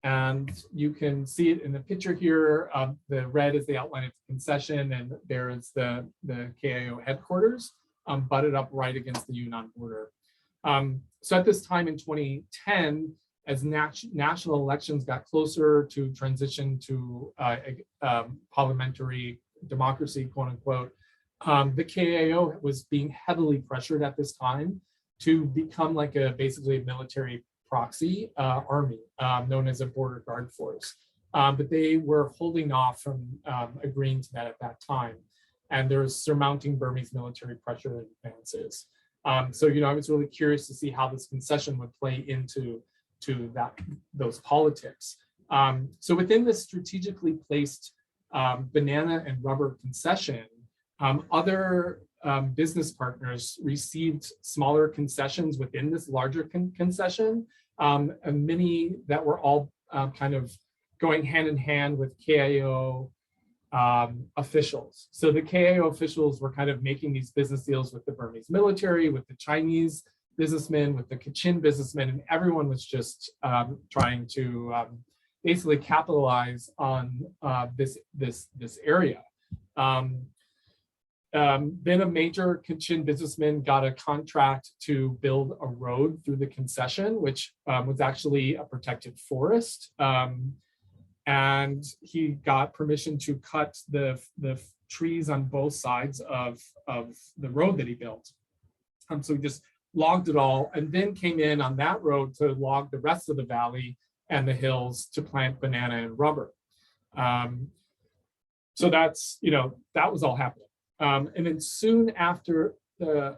And you can see it in the picture here. The red is the outline of the concession, and there is the KIO headquarters butted up right against the Yunnan border. So at this time in 2010, as national elections got closer to transition to parliamentary democracy, quote unquote, the KIO was being heavily pressured at this time to become like basically a military proxy army known as a border guard force. But they were holding off from agreeing to that at that time. And there was surmounting Burmese military pressure and advances. So, I was really curious to see how this concession would play into those politics. So within this strategically placed banana and rubber concession, other business partners received smaller concessions within this larger concession, and many that were all kind of going hand in hand with KIO officials. So the KIO officials were kind of making these business deals with the Burmese military, with the Chinese businessmen, with the Kachin businessmen, and everyone was just trying to basically capitalize on this area. Then a major Kachin businessman got a contract to build a road through the concession, which was actually a protected forest. And he got permission to cut the trees on both sides of the road that he built. So he just logged it all and then came in on that road to log the rest of the valley and the hills to plant banana and rubber. So that's, that was all happening. And then soon after the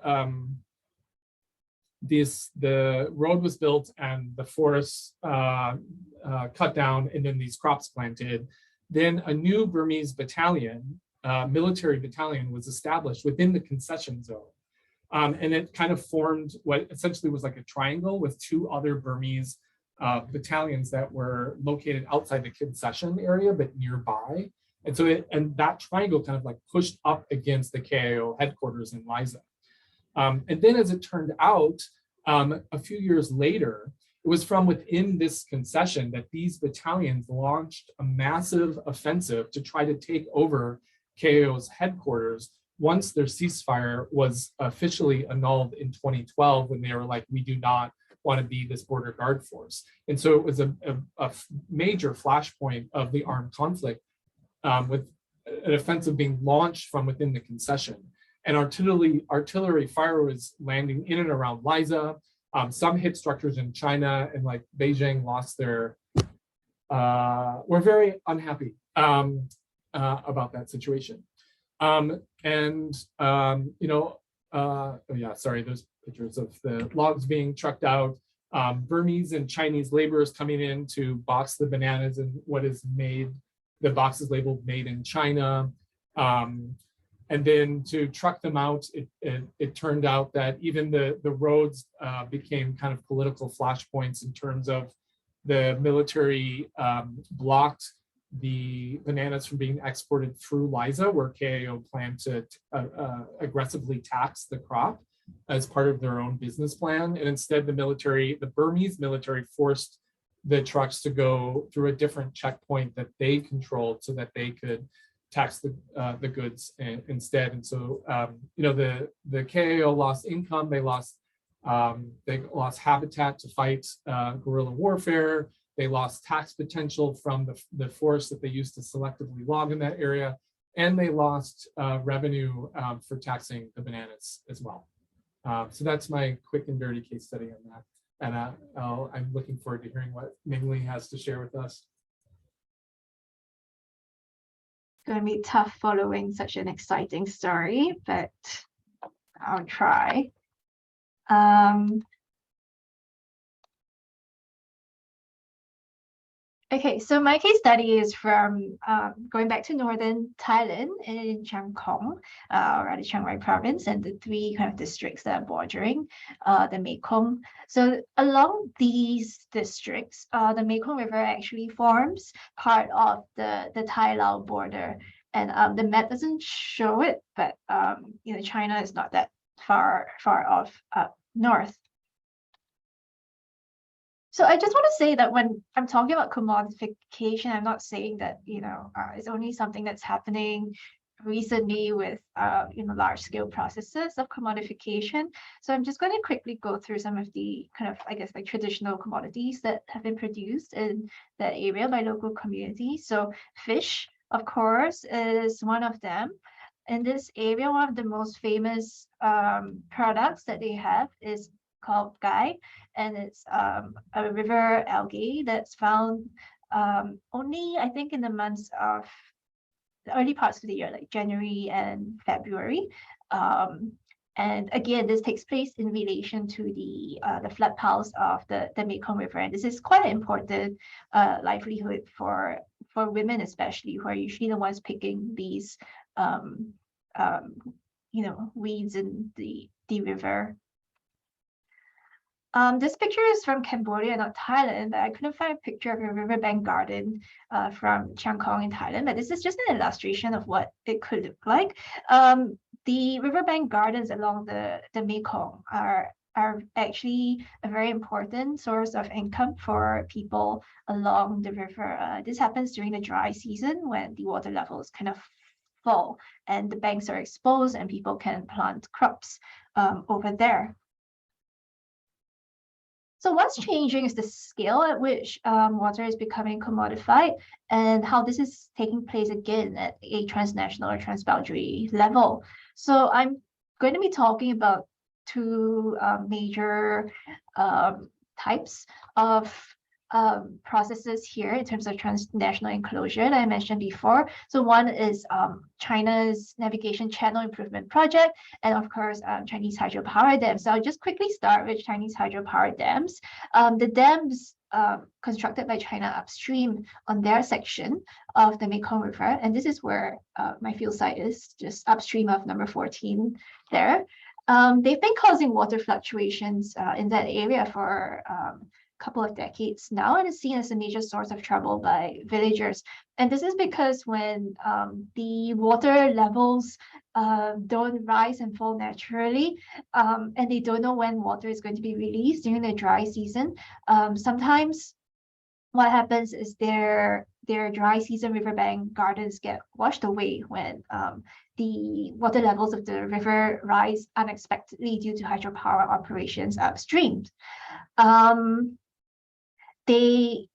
road was built and the forests cut down and then these crops planted, then a new Burmese battalion, military battalion, was established within the concession zone. And it kind of formed what essentially was like a triangle with two other Burmese battalions that were located outside the concession area, but nearby. And so that triangle kind of like pushed up against the KIO headquarters in Liza. And then as it turned out, a few years later, it was from within this concession that these battalions launched a massive offensive to try to take over KIO's headquarters once their ceasefire was officially annulled in 2012, when they were like, we do not want to be this border guard force. And so it was a major flashpoint of the armed conflict, with an offensive being launched from within the concession. And artillery fire was landing in and around Liza. Some hit structures in China, and like Beijing lost their, we're very unhappy about that situation. Oh yeah, sorry, there's pictures of the logs being trucked out. Burmese and Chinese laborers coming in to box the bananas in what is made, the boxes labeled made in China. And then to truck them out, it turned out that even the roads became kind of political flashpoints in terms of the military blocked the bananas from being exported through Liza, where KIO planned to aggressively tax the crop as part of their own business plan. And instead, the Burmese military forced the trucks to go through a different checkpoint that they controlled so that they could tax the goods instead. And so, the KIO lost income, they lost habitat to fight guerrilla warfare. They lost tax potential from the forest that they used to selectively log in that area, and they lost revenue for taxing the bananas as well. So that's my quick and dirty case study on that. And I'm looking forward to hearing what Ming-Li has to share with us. It's going to be tough following such an exciting story, but I'll try. Okay, so my case study is from going back to northern Thailand in Chiang Khong, or rather Chiang Rai province, and the three kind of districts that are bordering the Mekong. So along these districts, the Mekong River actually forms part of the Thai-Lao border. And the map doesn't show it, but China is not that far off up north. So I just want to say that when I'm talking about commodification, I'm not saying that it's only something that's happening recently with large-scale processes of commodification. So I'm just going to quickly go through some of the kind of, I guess, like traditional commodities that have been produced in that area by local communities. So fish, of course, is one of them. In this area, one of the most famous products that they have is called gai, and it's a river algae that's found only, I think, in the months of the early parts of the year, like January and February. And again, this takes place in relation to the flood paths of the Mekong River, and this is quite an important livelihood for women, especially, who are usually the ones picking these weeds in the river. This picture is from Cambodia, not Thailand, but I couldn't find a picture of a riverbank garden from Chiang Khong in Thailand, but this is just an illustration of what it could look like. The riverbank gardens along the Mekong are actually a very important source of income for people along the river. This happens during the dry season when the water levels kind of fall and the banks are exposed and people can plant crops over there. So what's changing is the scale at which water is becoming commodified and how this is taking place again at a transnational or transboundary level. So I'm going to be talking about two major types of processes here in terms of transnational enclosure that I mentioned before. So one is China's Navigation Channel Improvement Project, and of course, Chinese hydropower dams. So I'll just quickly start with Chinese hydropower dams. The dams constructed by China upstream on their section of the Mekong River, and this is where my field site is, just upstream of number 14 there. They've been causing water fluctuations in that area for couple of decades now, and is seen as a major source of trouble by villagers. And this is because when the water levels don't rise and fall naturally, and they don't know when water is going to be released during the dry season, sometimes what happens is their dry season riverbank gardens get washed away when the water levels of the river rise unexpectedly due to hydropower operations upstream. They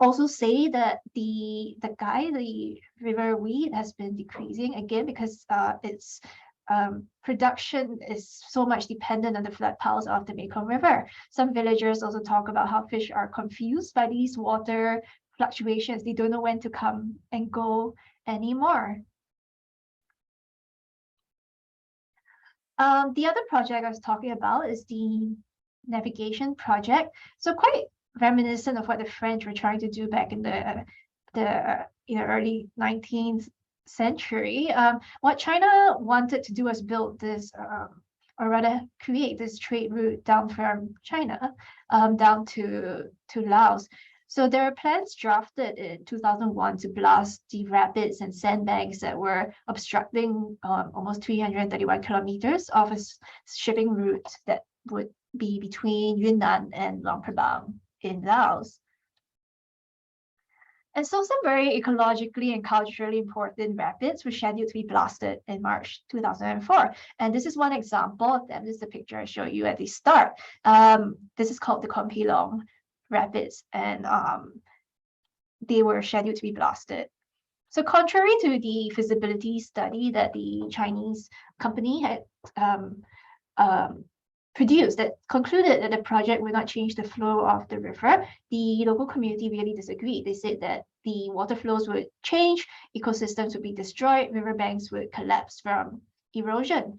also say that the river weed has been decreasing again because its production is so much dependent on the flood paths of the Mekong River. Some villagers also talk about how fish are confused by these water fluctuations. They don't know when to come and go anymore. The other project I was talking about is the navigation project. So quite reminiscent of what the French were trying to do back in the early 19th century. What China wanted to do was build this, or rather create this trade route down from China down to Laos. So there are plans drafted in 2001 to blast the rapids and sandbanks that were obstructing almost 331 kilometers of a shipping route that would be between Yunnan and Luang Prabang in Laos. And so some very ecologically and culturally important rapids were scheduled to be blasted in March 2004. And this is one example of them. This is the picture I showed you at the start. This is called the Kompilong Rapids, and they were scheduled to be blasted. So contrary to the feasibility study that the Chinese company had produced that concluded that the project would not change the flow of the river, the local community really disagreed. They said that the water flows would change, ecosystems would be destroyed, riverbanks would collapse from erosion.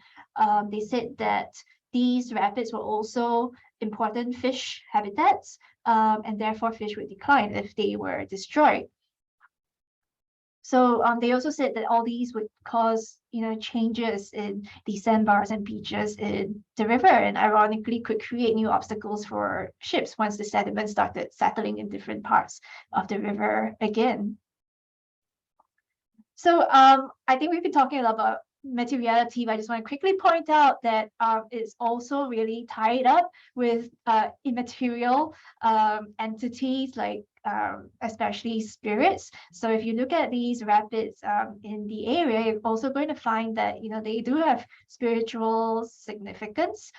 They said that these rapids were also important fish habitats, and therefore fish would decline if they were destroyed. So they also said that all these would cause, changes in the sandbars and beaches in the river, and ironically could create new obstacles for ships once the sediment started settling in different parts of the river again. So I think we've been talking a lot about materiality, but I just want to quickly point out that it's also really tied up with immaterial entities like especially spirits. So if you look at these rapids in the area, you're also going to find that they do have spiritual significance.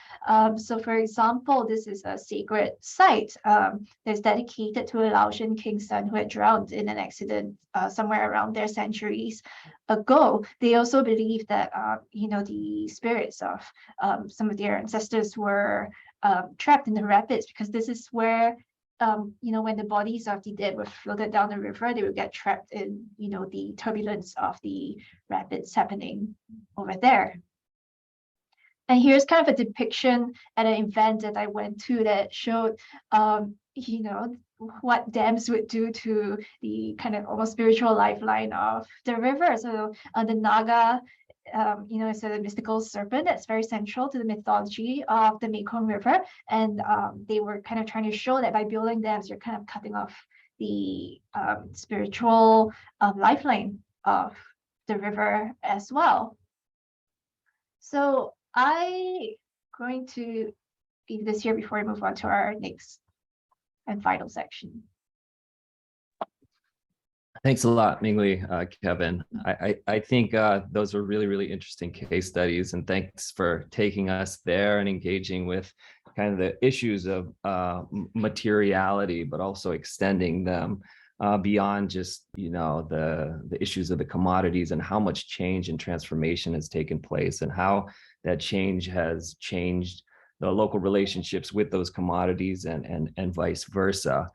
So for example, this is a sacred site that's dedicated to a Laotian king's son who had drowned in an accident somewhere around there centuries ago. They also believe that the spirits of some of their ancestors were trapped in the rapids, because this is where when the bodies of the dead were floated down the river, they would get trapped in, the turbulence of the rapids happening over there. And here's kind of a depiction at an event that I went to that showed, what dams would do to the kind of almost spiritual lifeline of the river. So the Naga, it's a mystical serpent that's very central to the mythology of the Mekong River. And they were kind of trying to show that by building dams, you're kind of cutting off the spiritual lifeline of the river as well. So I'm going to leave this here before we move on to our next and final section. Thanks a lot, Mingli, Kevin. I think those are really, really interesting case studies, and thanks for taking us there and engaging with kind of the issues of materiality, but also extending them beyond just, the issues of the commodities, and how much change and transformation has taken place, and how that change has changed the local relationships with those commodities and vice versa.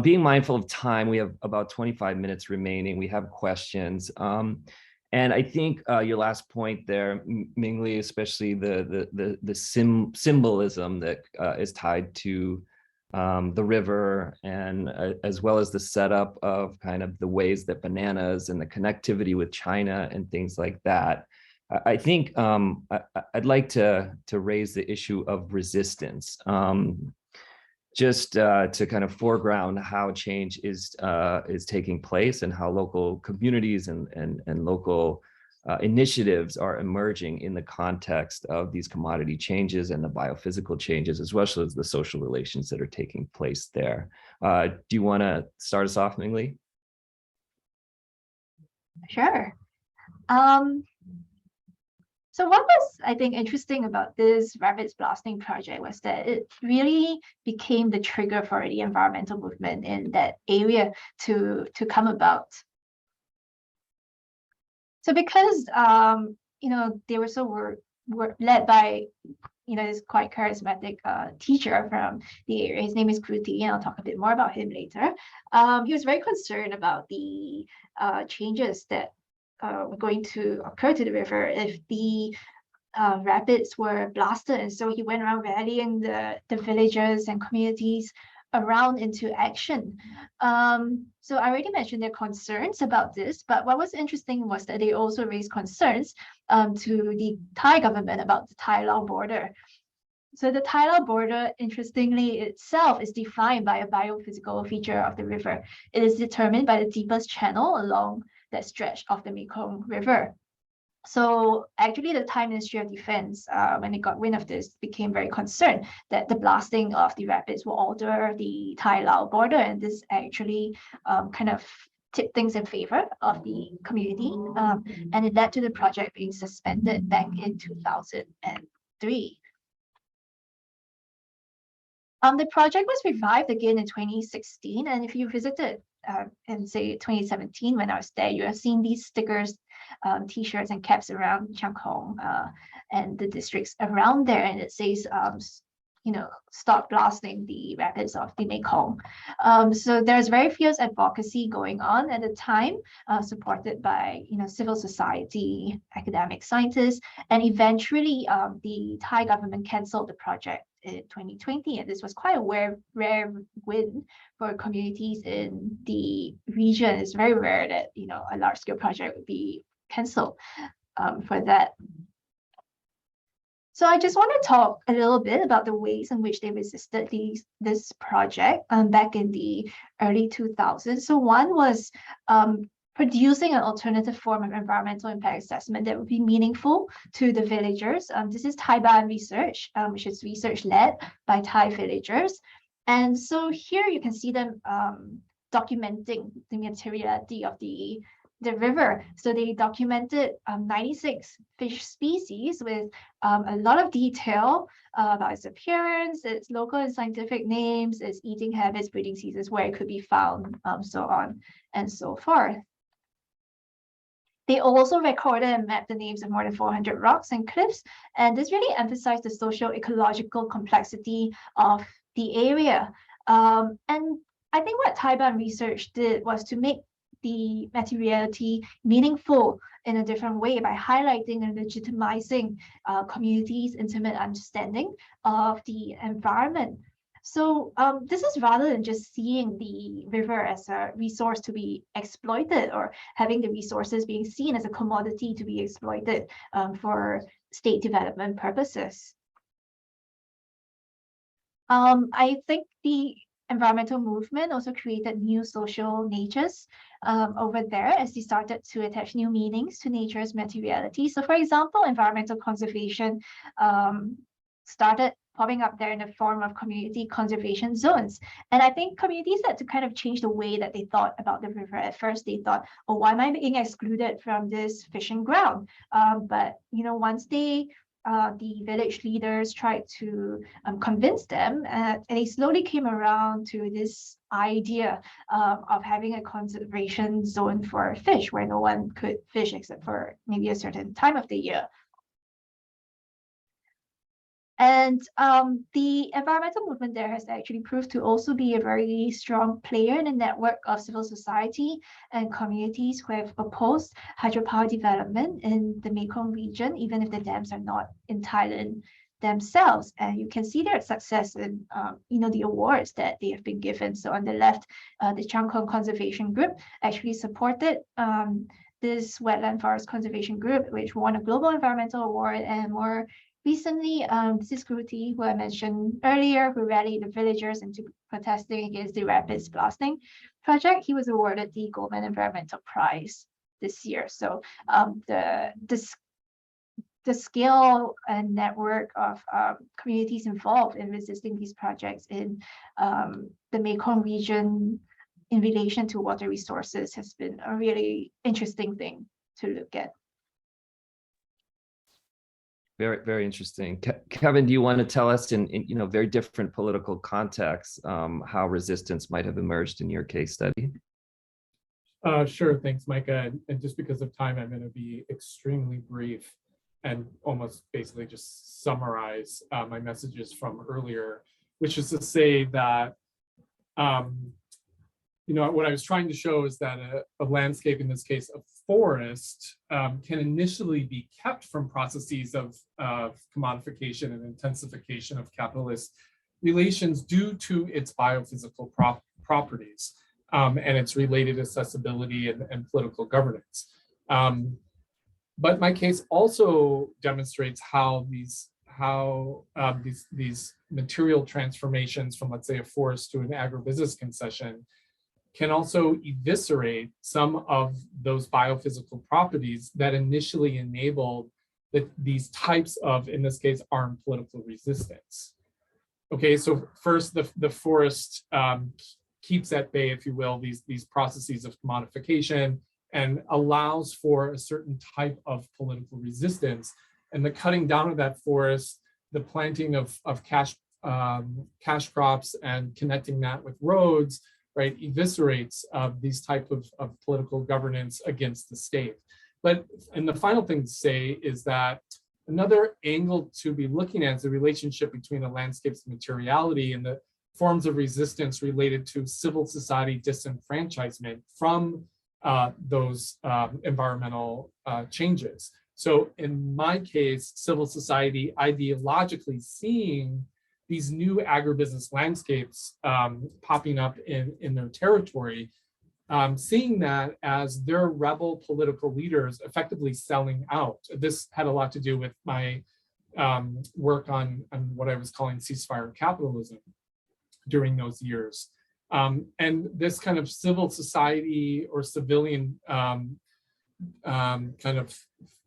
Being mindful of time, we have about 25 minutes remaining. We have questions. And I think your last point there, Mingli, especially the symbolism that is tied to the river, and as well as the setup of kind of the ways that bananas and the connectivity with China and things like that I think I'd like to raise the issue of resistance, just to kind of foreground how change is taking place and how local communities and local initiatives are emerging in the context of these commodity changes and the biophysical changes, as well as the social relations that are taking place there. Do you want to start us off, Ming-Li? Sure. So what was, I think, interesting about this rapids blasting project was that it really became the trigger for the environmental movement in that area to come about. So because they were so led by this quite charismatic teacher from the area. His name is Kruti, and I'll talk a bit more about him later. He was very concerned about the changes that were going to occur to the river if the rapids were blasted. And so he went around rallying the villagers and communities around into action. So I already mentioned their concerns about this, but what was interesting was that they also raised concerns to the Thai government about the Thai-Lao border. So the Thai-Lao border, interestingly, itself is defined by a biophysical feature of the river. It is determined by the deepest channel along that stretch of the Mekong River. So actually the Thai Ministry of Defense, when they got wind of this, became very concerned that the blasting of the rapids will alter the Thai-Lao border, and this actually kind of tipped things in favor of the community, and it led to the project being suspended back in 2003. The project was revived again in 2016, and if you visited in say 2017 when I was there, you have seen these stickers, t-shirts and caps around Chiang Khong and the districts around there, and it says stop blasting the rapids of the Mekong. So there's very fierce advocacy going on at the time, supported by civil society, academic scientists, and eventually the Thai government cancelled the project in 2020, and this was quite a rare win for communities in the region. It's very rare that a large-scale project would be cancelled for that. So I just want to talk a little bit about the ways in which they resisted this project back in the early 2000s. So one was producing an alternative form of environmental impact assessment that would be meaningful to the villagers. This is Thai-Ban research, which is research led by Thai villagers. And so here you can see them documenting the materiality of the river. So they documented 96 fish species with a lot of detail about its appearance, its local and scientific names, its eating habits, breeding seasons, where it could be found, so on and so forth. They also recorded and mapped the names of more than 400 rocks and cliffs, and this really emphasized the socio-ecological complexity of the area. And I think what Thai-Ban research did was to make the materiality meaningful in a different way by highlighting and legitimizing communities' intimate understanding of the environment. So this is rather than just seeing the river as a resource to be exploited or having the resources being seen as a commodity to be exploited for state development purposes. I think the environmental movement also created new social natures over there as they started to attach new meanings to nature's materiality. So for example, environmental conservation started popping up there in the form of community conservation zones. And I think communities had to kind of change the way that they thought about the river. At first they thought, oh, why am I being excluded from this fishing ground? But once the village leaders tried to convince them, and they slowly came around to this idea of having a conservation zone for fish where no one could fish except for maybe a certain time of the year. And the environmental movement there has actually proved to also be a very strong player in a network of civil society and communities who have opposed hydropower development in the Mekong region, even if the dams are not in Thailand themselves. And you can see their success in the awards that they have been given. So on the left, the Chiang Khong Conservation Group actually supported this wetland forest conservation group, which won a global environmental award, and more recently, this group who I mentioned earlier, who rallied the villagers into protesting against the rapids blasting project, he was awarded the Goldman Environmental Prize this year. So the scale and network of communities involved in resisting these projects in the Mekong region in relation to water resources has been a really interesting thing to look at. Very, very interesting. Kevin, do you want to tell us in very different political contexts how resistance might have emerged in your case study? Sure, thanks, Micah. And just because of time, I'm going to be extremely brief and almost basically just summarize my messages from earlier, which is to say that what I was trying to show is that a landscape, in this case, a forest, can initially be kept from processes of commodification and intensification of capitalist relations due to its biophysical properties and its related accessibility and political governance. But my case also demonstrates how these material transformations from, let's say, a forest to an agribusiness concession can also eviscerate some of those biophysical properties that initially enabled these types of, in this case, armed political resistance. Okay, so first, the forest keeps at bay, if you will, these processes of commodification and allows for a certain type of political resistance. And the cutting down of that forest, the planting of cash crops and connecting that with roads, right, eviscerates these type of political governance against the state. And the final thing to say is that another angle to be looking at is the relationship between a landscape's materiality and the forms of resistance related to civil society disenfranchisement from those environmental changes. So in my case, civil society ideologically seeing these new agribusiness landscapes popping up in their territory, seeing that as their rebel political leaders effectively selling out. This had a lot to do with my work on what I was calling ceasefire capitalism during those years. And this kind of civil society or civilian kind of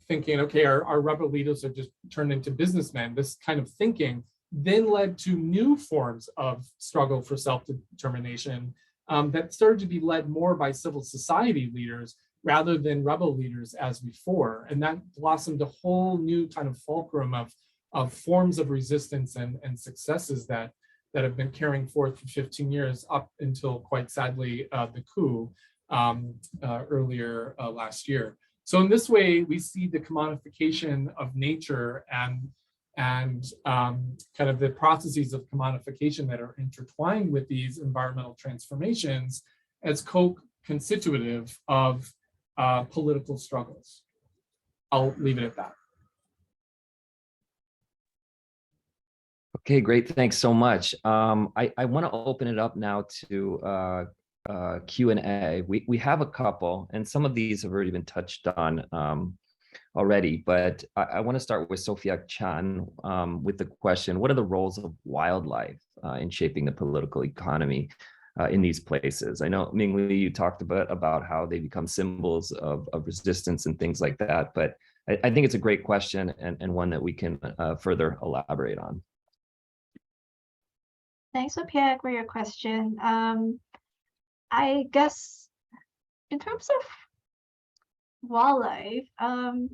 thinking, okay, our rebel leaders are just turned into businessmen, this kind of thinking then led to new forms of struggle for self-determination that started to be led more by civil society leaders rather than rebel leaders as before. And that blossomed a whole new kind of fulcrum of forms of resistance and successes that have been carrying forth for 15 years up until, quite sadly, the coup earlier last year. So in this way, we see the commodification of nature and kind of the processes of commodification that are intertwined with these environmental transformations as co-constitutive of political struggles. I'll leave it at that. Okay, great. Thanks so much. I want to open it up now to Q&A. We have a couple, and some of these have already been touched on already, but I want to start with Sophia Chan with the question, what are the roles of wildlife in shaping the political economy in these places? I know, Ming Li, you talked about how they become symbols of resistance and things like that, but I think it's a great question and one that we can further elaborate on. Thanks, Sophia, for your question. I guess in terms of wildlife, I'm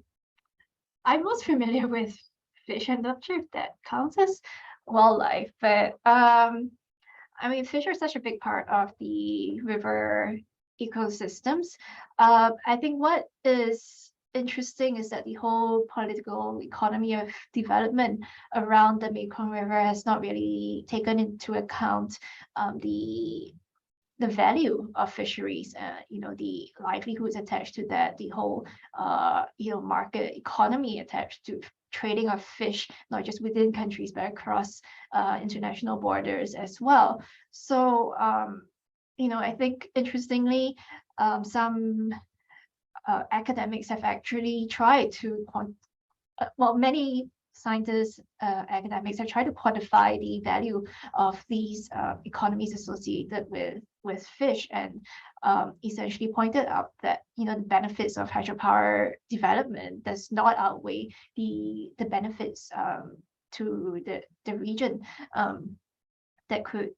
most familiar with fish. I'm not sure if that counts as wildlife, but I mean, fish are such a big part of the river ecosystems. I think what is interesting is that the whole political economy of development around the Mekong River has not really taken into account the value of fisheries, the livelihoods attached to that, the whole market economy attached to trading of fish, not just within countries but across international borders as well. So I think interestingly, some academics have actually tried to, many scientists, academics have tried to quantify the value of these economies associated with fish, and essentially pointed out that the benefits of hydropower development does not outweigh the benefits to the region that could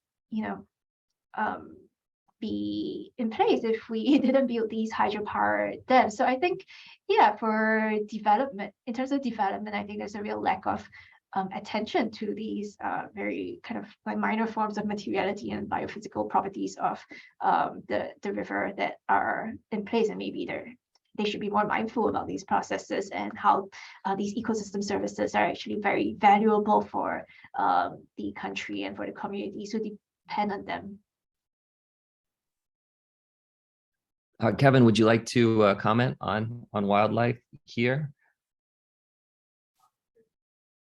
be in place if we didn't build these hydropower dams. So I think, yeah, for development, in terms of development, I think there's a real lack of attention to these very kind of like minor forms of materiality and biophysical properties of the river that are in place, and maybe they should be more mindful about these processes and how these ecosystem services are actually very valuable for the country and for the communities who depend on them. Kevin, would you like to comment on wildlife here?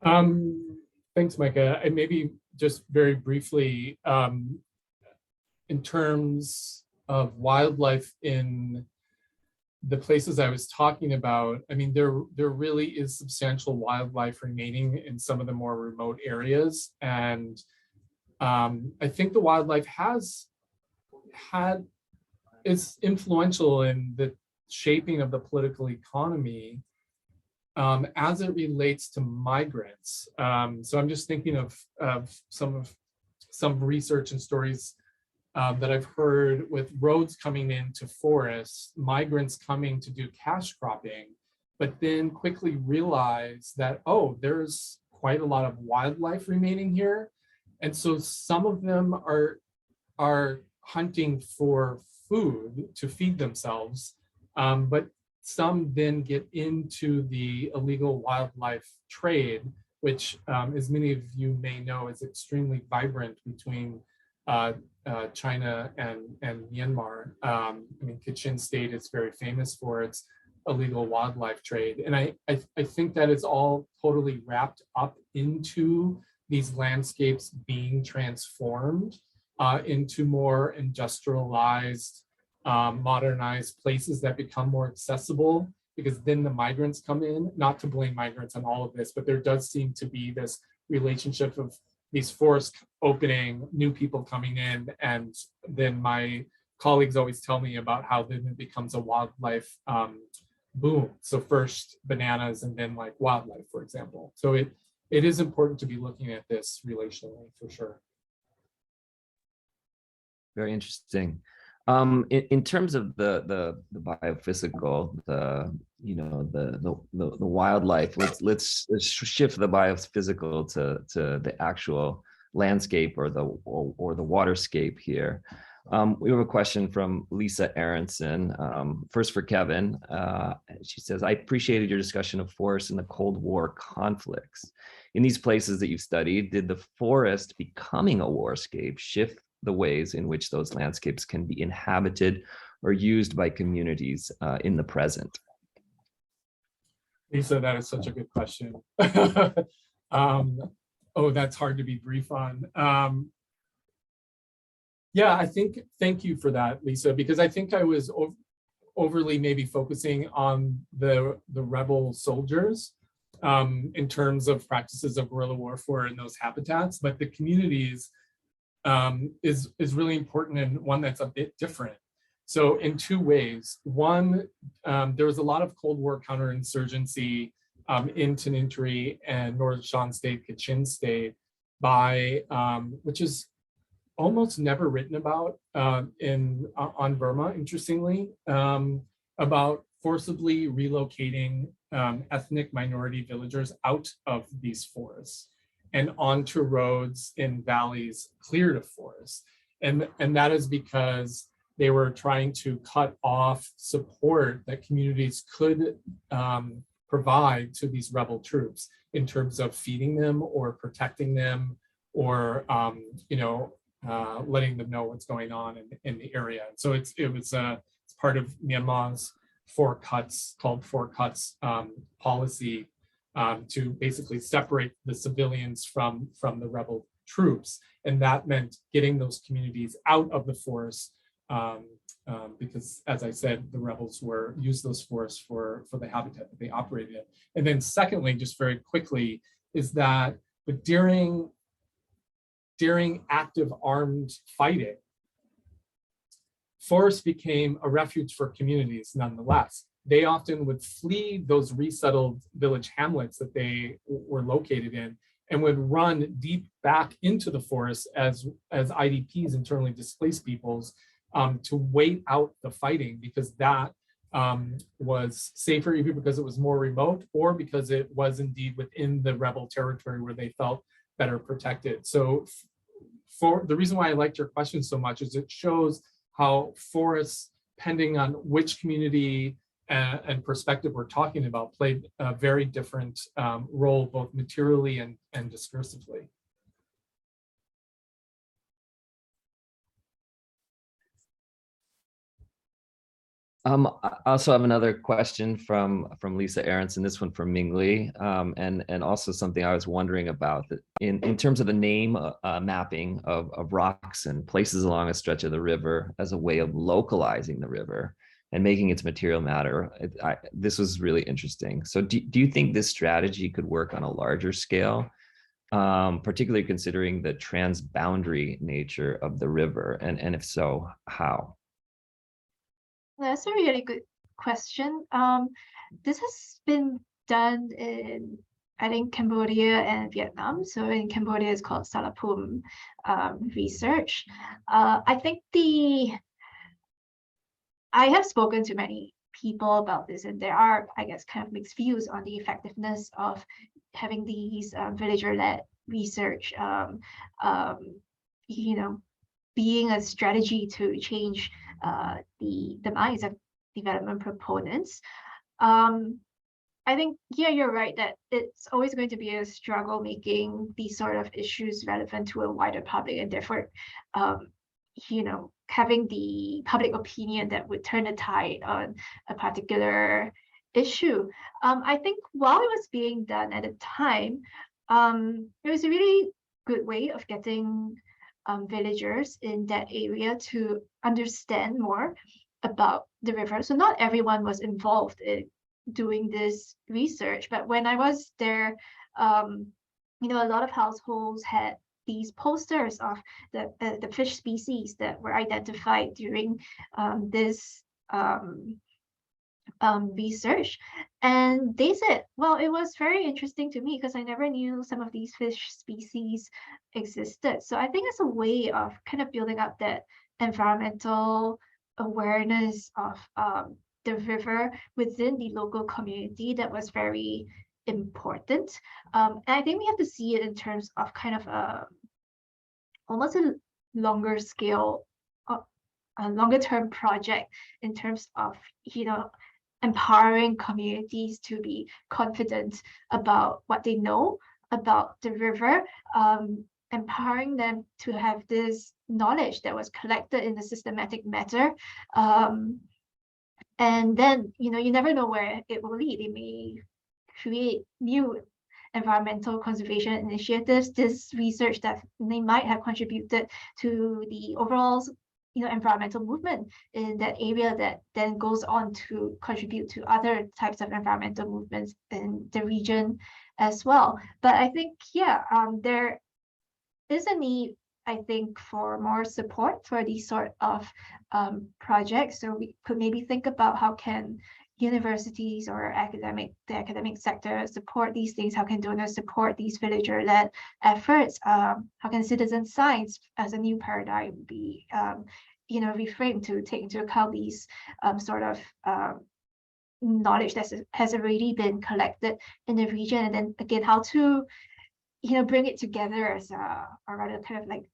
Thanks, Micah. And maybe just very briefly, in terms of wildlife in the places I was talking about, I mean, there really is substantial wildlife remaining in some of the more remote areas. And I think the wildlife is influential in the shaping of the political economy as it relates to migrants. So I'm just thinking of some research and stories that I've heard with roads coming into forests, migrants coming to do cash cropping, but then quickly realize that, oh, there's quite a lot of wildlife remaining here. And so some of them are hunting for food to feed themselves, but some then get into the illegal wildlife trade, which, as many of you may know, is extremely vibrant between China and Myanmar. I mean, Kachin State is very famous for its illegal wildlife trade. And I think that is all totally wrapped up into these landscapes being transformed into more industrialized, modernized places that become more accessible, because then the migrants come in. Not to blame migrants on all of this, but there does seem to be this relationship of these forests opening, new people coming in, and then my colleagues always tell me about how then it becomes a wildlife boom. So first bananas and then like wildlife, for example. So it is important to be looking at this relationally, for sure. Very interesting. In terms of the biophysical, the wildlife, let's shift the biophysical to the actual landscape or the waterscape here. We have a question from Lisa Aronson, first for Kevin. She says, I appreciated your discussion of forests in the Cold War conflicts. In these places that you've studied, did the forest becoming a warscape shift the ways in which those landscapes can be inhabited or used by communities in the present? Lisa, that is such a good question. Oh, that's hard to be brief on. Yeah, I think, thank you for that, Lisa, because I think I was overly maybe focusing on the rebel soldiers in terms of practices of guerrilla warfare in those habitats, but the communities is really important, and one that's a bit different. So in two ways. One, there was a lot of Cold War counterinsurgency in Tanintiri and Northern Shan State, Kachin State, which is almost never written about on Burma, interestingly, about forcibly relocating ethnic minority villagers out of these forests and onto roads in valleys cleared of forests. And that is because they were trying to cut off support that communities could provide to these rebel troops in terms of feeding them or protecting them or letting them know what's going on in the area. So it's part of Myanmar's called Four Cuts policy to basically separate the civilians from the rebel troops. And that meant getting those communities out of the forest because, as I said, the rebels used those forests for the habitat that they operated in. And then secondly, just very quickly, is that but during active armed fighting, forests became a refuge for communities nonetheless. They often would flee those resettled village hamlets that they were located in and would run deep back into the forest as IDPs, internally displaced peoples, to wait out the fighting, because that was safer, either because it was more remote or because it was indeed within the rebel territory where they felt better protected. So for the reason why I liked your question so much is it shows how forests, depending on which community and perspective we're talking about, played a very different role, both materially and discursively. I also have another question from Lisa Aronson, this one from Ming Li, and also something I was wondering about, that in terms of the name mapping of rocks and places along a stretch of the river as a way of localizing the river and making its material matter. This was really interesting. So do you think this strategy could work on a larger scale, particularly considering the transboundary nature of the river? And if so, how? That's a really good question. This has been done in, I think, Cambodia and Vietnam. So in Cambodia, it's called Salapum research. I think I have spoken to many people about this, and there are, I guess, kind of mixed views on the effectiveness of having these villager-led research, being a strategy to change the minds of development proponents. I think, yeah, you're right that it's always going to be a struggle making these sort of issues relevant to a wider public, and therefore, having the public opinion that would turn the tide on a particular issue. I think while it was being done at the time, it was a really good way of getting villagers in that area to understand more about the river. So not everyone was involved in doing this research, but when I was there, a lot of households had these posters of the fish species that were identified during this research. And they said, well, it was very interesting to me because I never knew some of these fish species existed. So I think it's a way of kind of building up that environmental awareness of the river within the local community that was very important. And I think we have to see it in terms of kind of almost a longer scale, a longer term project in terms of, empowering communities to be confident about what they know about the river, empowering them to have this knowledge that was collected in a systematic manner. And then, you never know where it will lead. It may create new environmental conservation initiatives. This research that they might have contributed to the overall environmental movement in that area that then goes on to contribute to other types of environmental movements in the region as well. But I think, there is a need, I think, for more support for these sort of projects. So we could maybe think about how can universities or the academic sector support these things? How can donors support these villager-led efforts? How can citizen science as a new paradigm be reframed to take into account these sort of knowledge that has already been collected in the region, and then again how to bring it together as or rather kind of like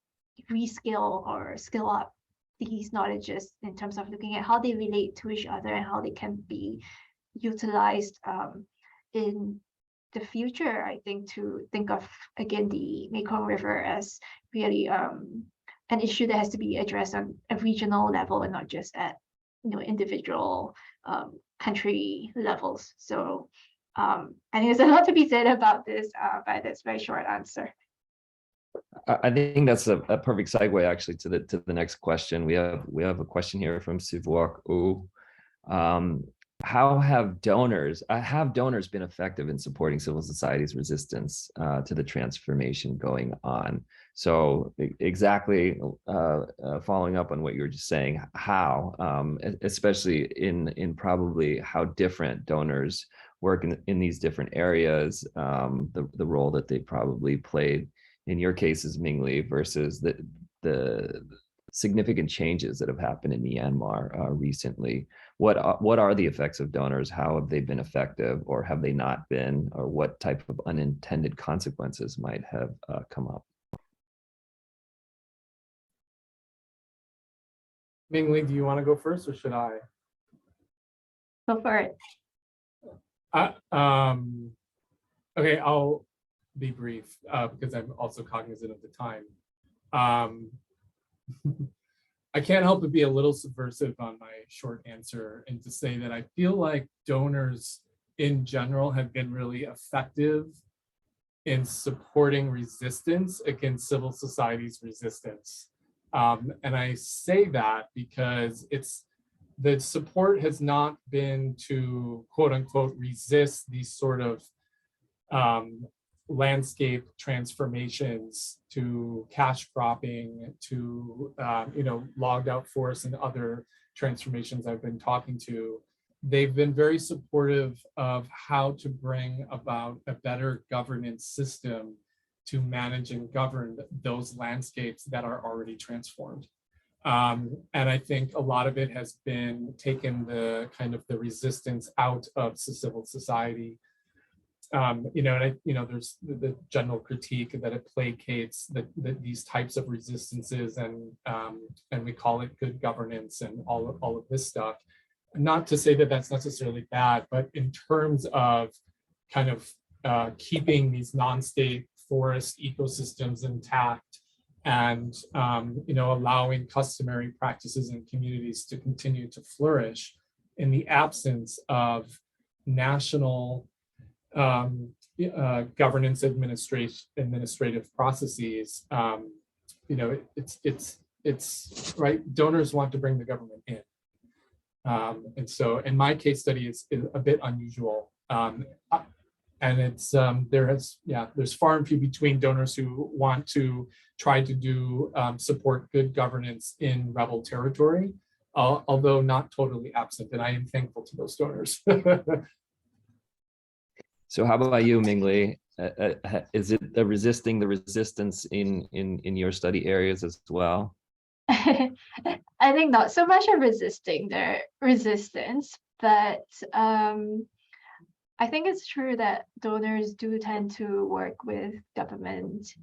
reskill or skill up these knowledges in terms of looking at how they relate to each other and how they can be utilized in the future. I think to think of again the Mekong River as really an issue that has to be addressed on a regional level and not just at individual country levels. So I think there's a lot to be said about this, but that's a very short answer. I think that's a perfect segue actually to the next question. We have a question here from Sivok U. How have donors been effective in supporting civil society's resistance to the transformation going on? So exactly following up on what you were just saying, how, especially in probably how different donors work in these different areas, the role that they probably played in your cases, Mingli, versus the significant changes that have happened in Myanmar recently. What are the effects of donors? How have they been effective, or have they not been? Or what type of unintended consequences might have come up? Mingli, do you want to go first, or should I? Go for it. Okay, I'll be brief because I'm also cognizant of the time. I can't help but be a little subversive on my short answer and to say that I feel like donors in general have been really effective in supporting resistance against civil society's resistance. And I say that because the support has not been to quote unquote resist these sort of landscape transformations, to cash cropping, to logged out forests and other transformations I've been talking to. They've been very supportive of how to bring about a better governance system to manage and govern those landscapes that are already transformed. And I think a lot of it has been taken the kind of the resistance out of civil society. There's the general critique that it placates these types of resistances, and we call it good governance and all of this stuff. Not to say that that's necessarily bad, but in terms of kind of keeping these non-state forest ecosystems intact and allowing customary practices in communities to continue to flourish in the absence of national governance administrative processes. It's right. Donors want to bring the government in, and so in my case study is a bit unusual, and it's there's far and few between donors who want to try to do support good governance in rebel territory, although not totally absent, and I am thankful to those donors. So how about you, Mingli? Is it resisting the resistance in your study areas as well? I think not so much of resisting the resistance, but I think it's true that donors do tend to work with government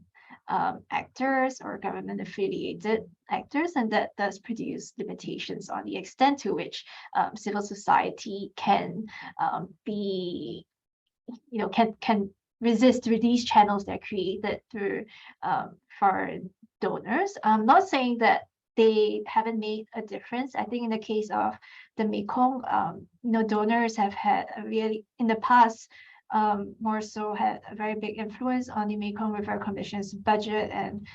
actors or government affiliated actors, and that does produce limitations on the extent to which civil society can be can resist through these channels that are created through foreign donors. I'm not saying that they haven't made a difference. I think in the case of the Mekong, donors have had a really, in the past, more so had a very big influence on the Mekong River Commission's budget and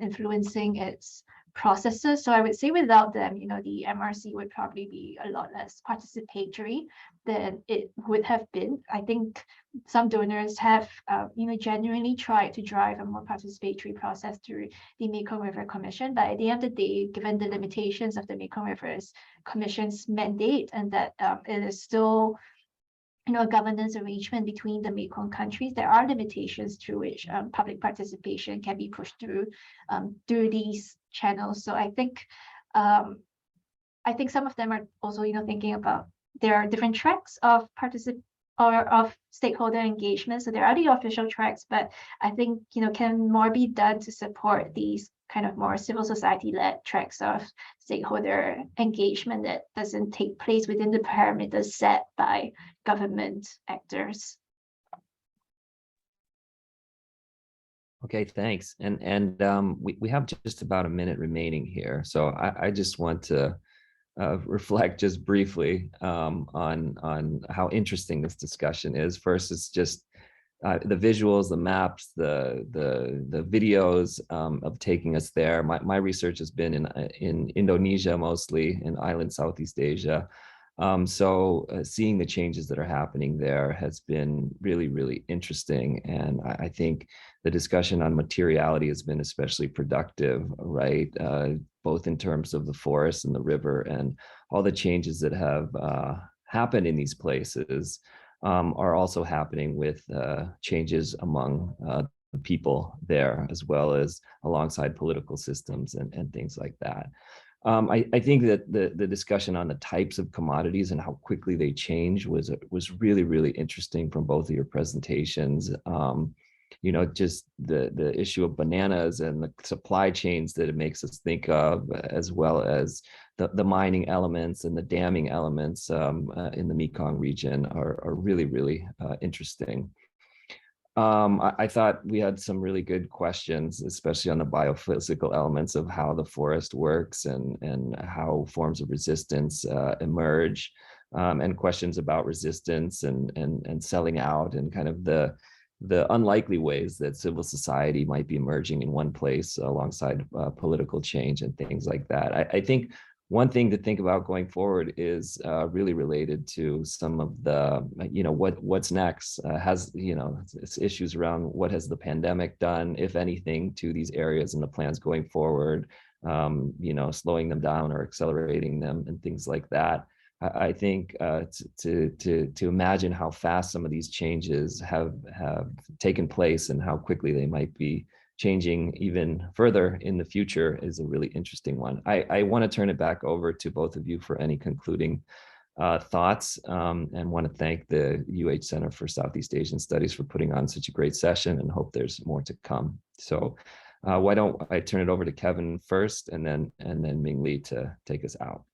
influencing its processes. So I would say without them, the MRC would probably be a lot less participatory than it would have been. I think some donors have, genuinely tried to drive a more participatory process through the Mekong River Commission. But at the end of the day, given the limitations of the Mekong River Commission's mandate, and that it is still a governance arrangement between the Mekong countries, there are limitations through which public participation can be pushed through these channels. So I think some of them are also thinking about, there are different tracks of of stakeholder engagement. So there are the official tracks, but I think can more be done to support these kind of more civil society-led tracks of stakeholder engagement that doesn't take place within the parameters set by government actors. Okay, thanks. And we have just about a minute remaining here, so I just want to reflect just briefly on how interesting this discussion is. First, it's just the visuals, the maps, the videos of taking us there. My research has been in Indonesia, mostly in island Southeast Asia. So seeing the changes that are happening there has been really, really interesting. And I think the discussion on materiality has been especially productive, right? Both in terms of the forest and the river and all the changes that have happened in these places are also happening with changes among the people there, as well as alongside political systems and things like that. I think that the discussion on the types of commodities and how quickly they change was really, really interesting from both of your presentations. You know, just the issue of bananas and the supply chains that it makes us think of, as well as the mining elements and the damming elements in the Mekong region are really, really interesting. I thought we had some really good questions, especially on the biophysical elements of how the forest works and how forms of resistance emerge, and questions about resistance and selling out and kind of the unlikely ways that civil society might be emerging in one place alongside political change and things like that. I think one thing to think about going forward is really related to some of the, you know, what's next. Has, you know, it's issues around what has the pandemic done, if anything, to these areas and the plans going forward, you know, slowing them down or accelerating them and things like that. I think to imagine how fast some of these changes have taken place and how quickly they might be changing even further in the future is a really interesting one. I want to turn it back over to both of you for any concluding thoughts, and want to thank the UH Center for Southeast Asian Studies for putting on such a great session, and hope there's more to come. So why don't I turn it over to Kevin first, and then Ming Lee to take us out.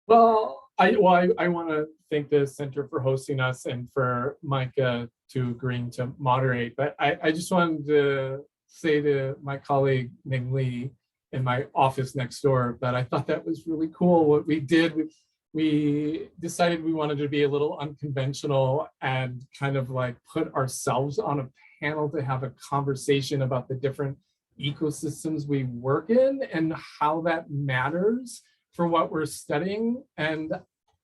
Well, I want to thank the center for hosting us and for Micah to agreeing to moderate. But I just wanted to say to my colleague Ming Lee in my office next door that I thought that was really cool. What we did, we decided we wanted to be a little unconventional and kind of like put ourselves on a panel to have a conversation about the different ecosystems we work in and how that matters for what we're studying. And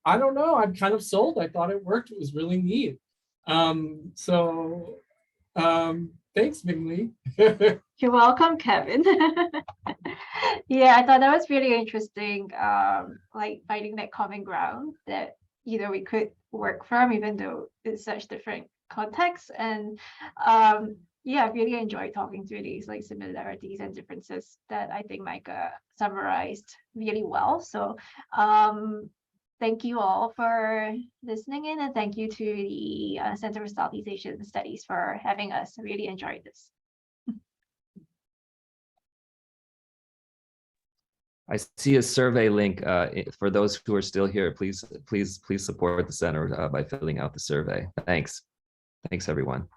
I don't know, I'm kind of sold. I thought it worked. It was really neat. Thanks, Ming Lee. You're welcome, Kevin. Yeah, I thought that was really interesting, like finding that common ground that, you know, we could work from, even though it's such different contexts. And yeah, I really enjoyed talking through these like similarities and differences that I think Micah summarized really well. So thank you all for listening in, and thank you to the Center for Southeast Asian Studies for having us. I really enjoyed this. I see a survey link for those who are still here. Please support the center by filling out the survey. Thanks everyone.